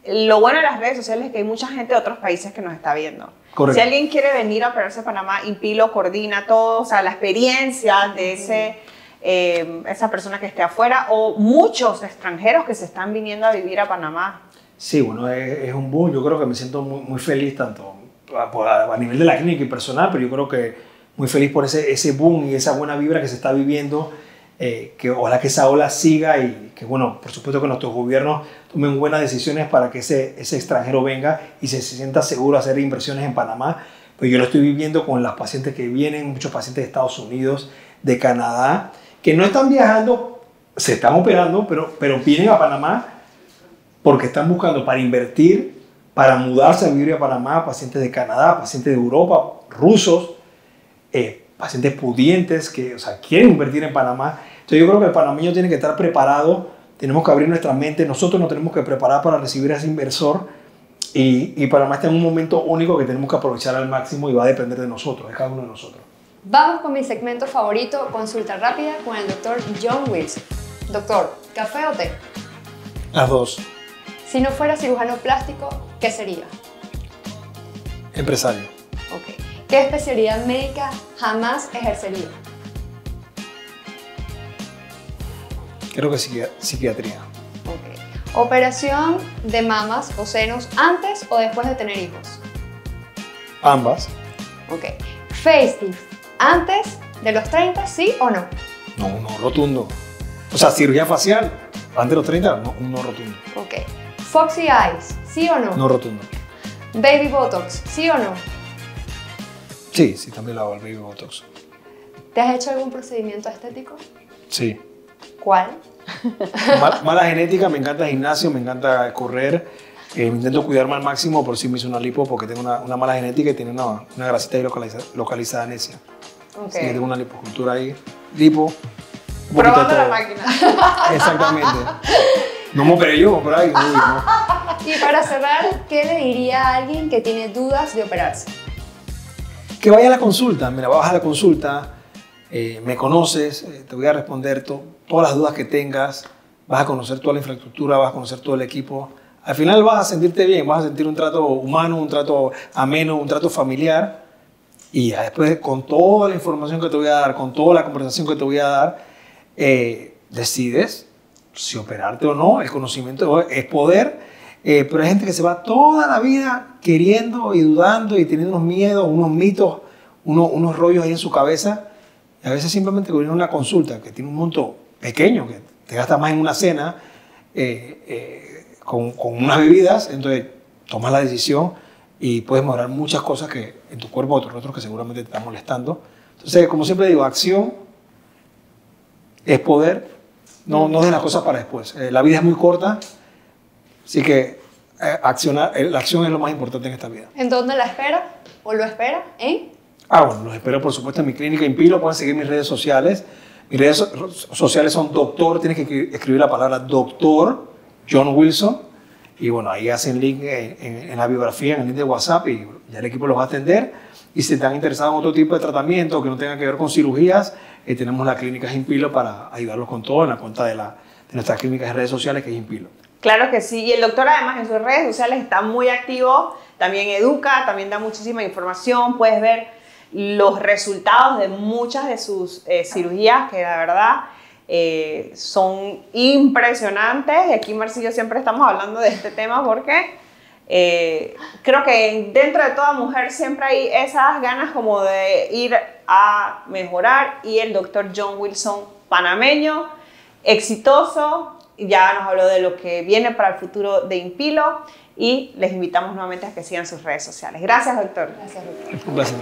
Lo bueno de las redes sociales es que hay mucha gente de otros países que nos está viendo. Correcto. Si alguien quiere venir a operarse a Panamá, Impilo coordina todo, o sea, la experiencia de esa persona que esté afuera, o muchos extranjeros que se están viniendo a vivir a Panamá. Sí, bueno, es un boom. Yo creo que me siento muy feliz, tanto a nivel de la clínica y personal, pero yo creo que muy feliz por ese boom y esa buena vibra que se está viviendo, que ojalá que esa ola siga, y que, bueno, por supuesto que nuestros gobiernos tomen buenas decisiones para que ese extranjero venga y se sienta seguro a hacer inversiones en Panamá. Pero yo lo estoy viviendo con las pacientes que vienen, muchos pacientes de Estados Unidos, de Canadá, que no están viajando, se están operando, pero vienen a Panamá porque están buscando para invertir, para mudarse a vivir a Panamá, pacientes de Canadá, pacientes de Europa, rusos, pacientes pudientes que, o sea, quieren invertir en Panamá. Entonces yo creo que el panameño tiene que estar preparado, tenemos que abrir nuestra mente, nosotros nos tenemos que preparar para recibir a ese inversor, y Panamá está en un momento único que tenemos que aprovechar al máximo, y va a depender de nosotros, de cada uno de nosotros. Vamos con mi segmento favorito, consulta rápida con el doctor John Wilson. Doctor, ¿café o té? Las 2. Si no fuera cirujano plástico, ¿qué sería? Empresario. Ok. ¿Qué especialidad médica jamás ejercería? Creo que psiquiatría. Ok. ¿Operación de mamas o senos antes o después de tener hijos? Ambas. Ok. ¿Facelift antes de los 30, sí o no? No, rotundo. O sea, cirugía facial antes de los 30, no rotundo. Ok. ¿Foxy Eyes, sí o no? No rotundo. ¿Baby Botox, sí o no? Sí, también lo hago, el baby botox. ¿Te has hecho algún procedimiento estético? Sí. ¿Cuál? Mala genética, me encanta el gimnasio, me encanta correr. Me intento cuidarme al máximo, por si me hice una lipo porque tengo una mala genética y tiene una grasita ahí localizada necia. Ok. Así que tengo una lipocultura ahí. Lipo, Un poquito Probando de la todo. máquina. Exactamente. No me operé yo, pero ahí, uy, no. Y para cerrar, ¿qué le diría a alguien que tiene dudas de operarse? Que vaya a la consulta. Mira, vas a la consulta, me conoces, te voy a responder todas las dudas que tengas, vas a conocer toda la infraestructura, vas a conocer todo el equipo. Al final vas a sentirte bien, vas a sentir un trato humano, un trato ameno, un trato familiar. Y ya después, con toda la información que te voy a dar, con toda la conversación que te voy a dar, decides si operarte o no. El conocimiento es poder, pero hay gente que se va toda la vida queriendo y dudando y teniendo unos miedos, unos mitos, unos rollos ahí en su cabeza. Y a veces simplemente con una consulta que tiene un monto pequeño, que te gasta más en una cena, con unas bebidas, entonces tomas la decisión y puedes mejorar muchas cosas que en tu cuerpo o tu rostro que seguramente te están molestando. Entonces, como siempre digo, acción es poder, no dejes las cosas para después. La vida es muy corta, así que accionar, la acción es lo más importante en esta vida. ¿En dónde la espera? ¿O lo espera? Bueno, los espero por supuesto en mi clínica Impilo, pueden seguir mis redes sociales. Mis redes sociales son doctor, tienes que escribir la palabra doctor John Wilson. Y bueno, ahí hacen link en la biografía, en el link de WhatsApp y ya el equipo los va a atender. Y si están interesados en otro tipo de tratamiento que no tenga que ver con cirugías, tenemos la clínica Impilo para ayudarlos con todo en la cuenta de nuestras clínicas en redes sociales que es Impilo. Claro que sí, y el doctor además en sus redes sociales está muy activo, también educa, también da muchísima información, puedes ver los resultados de muchas de sus cirugías que la verdad son impresionantes. Y aquí Marcy y yo siempre estamos hablando de este tema porque creo que dentro de toda mujer siempre hay esas ganas como de ir a mejorar, y el doctor John Wilson, panameño, exitoso, ya nos habló de lo que viene para el futuro de Impilo y les invitamos nuevamente a que sigan sus redes sociales. Gracias, doctor. Gracias, doctor. Un placer.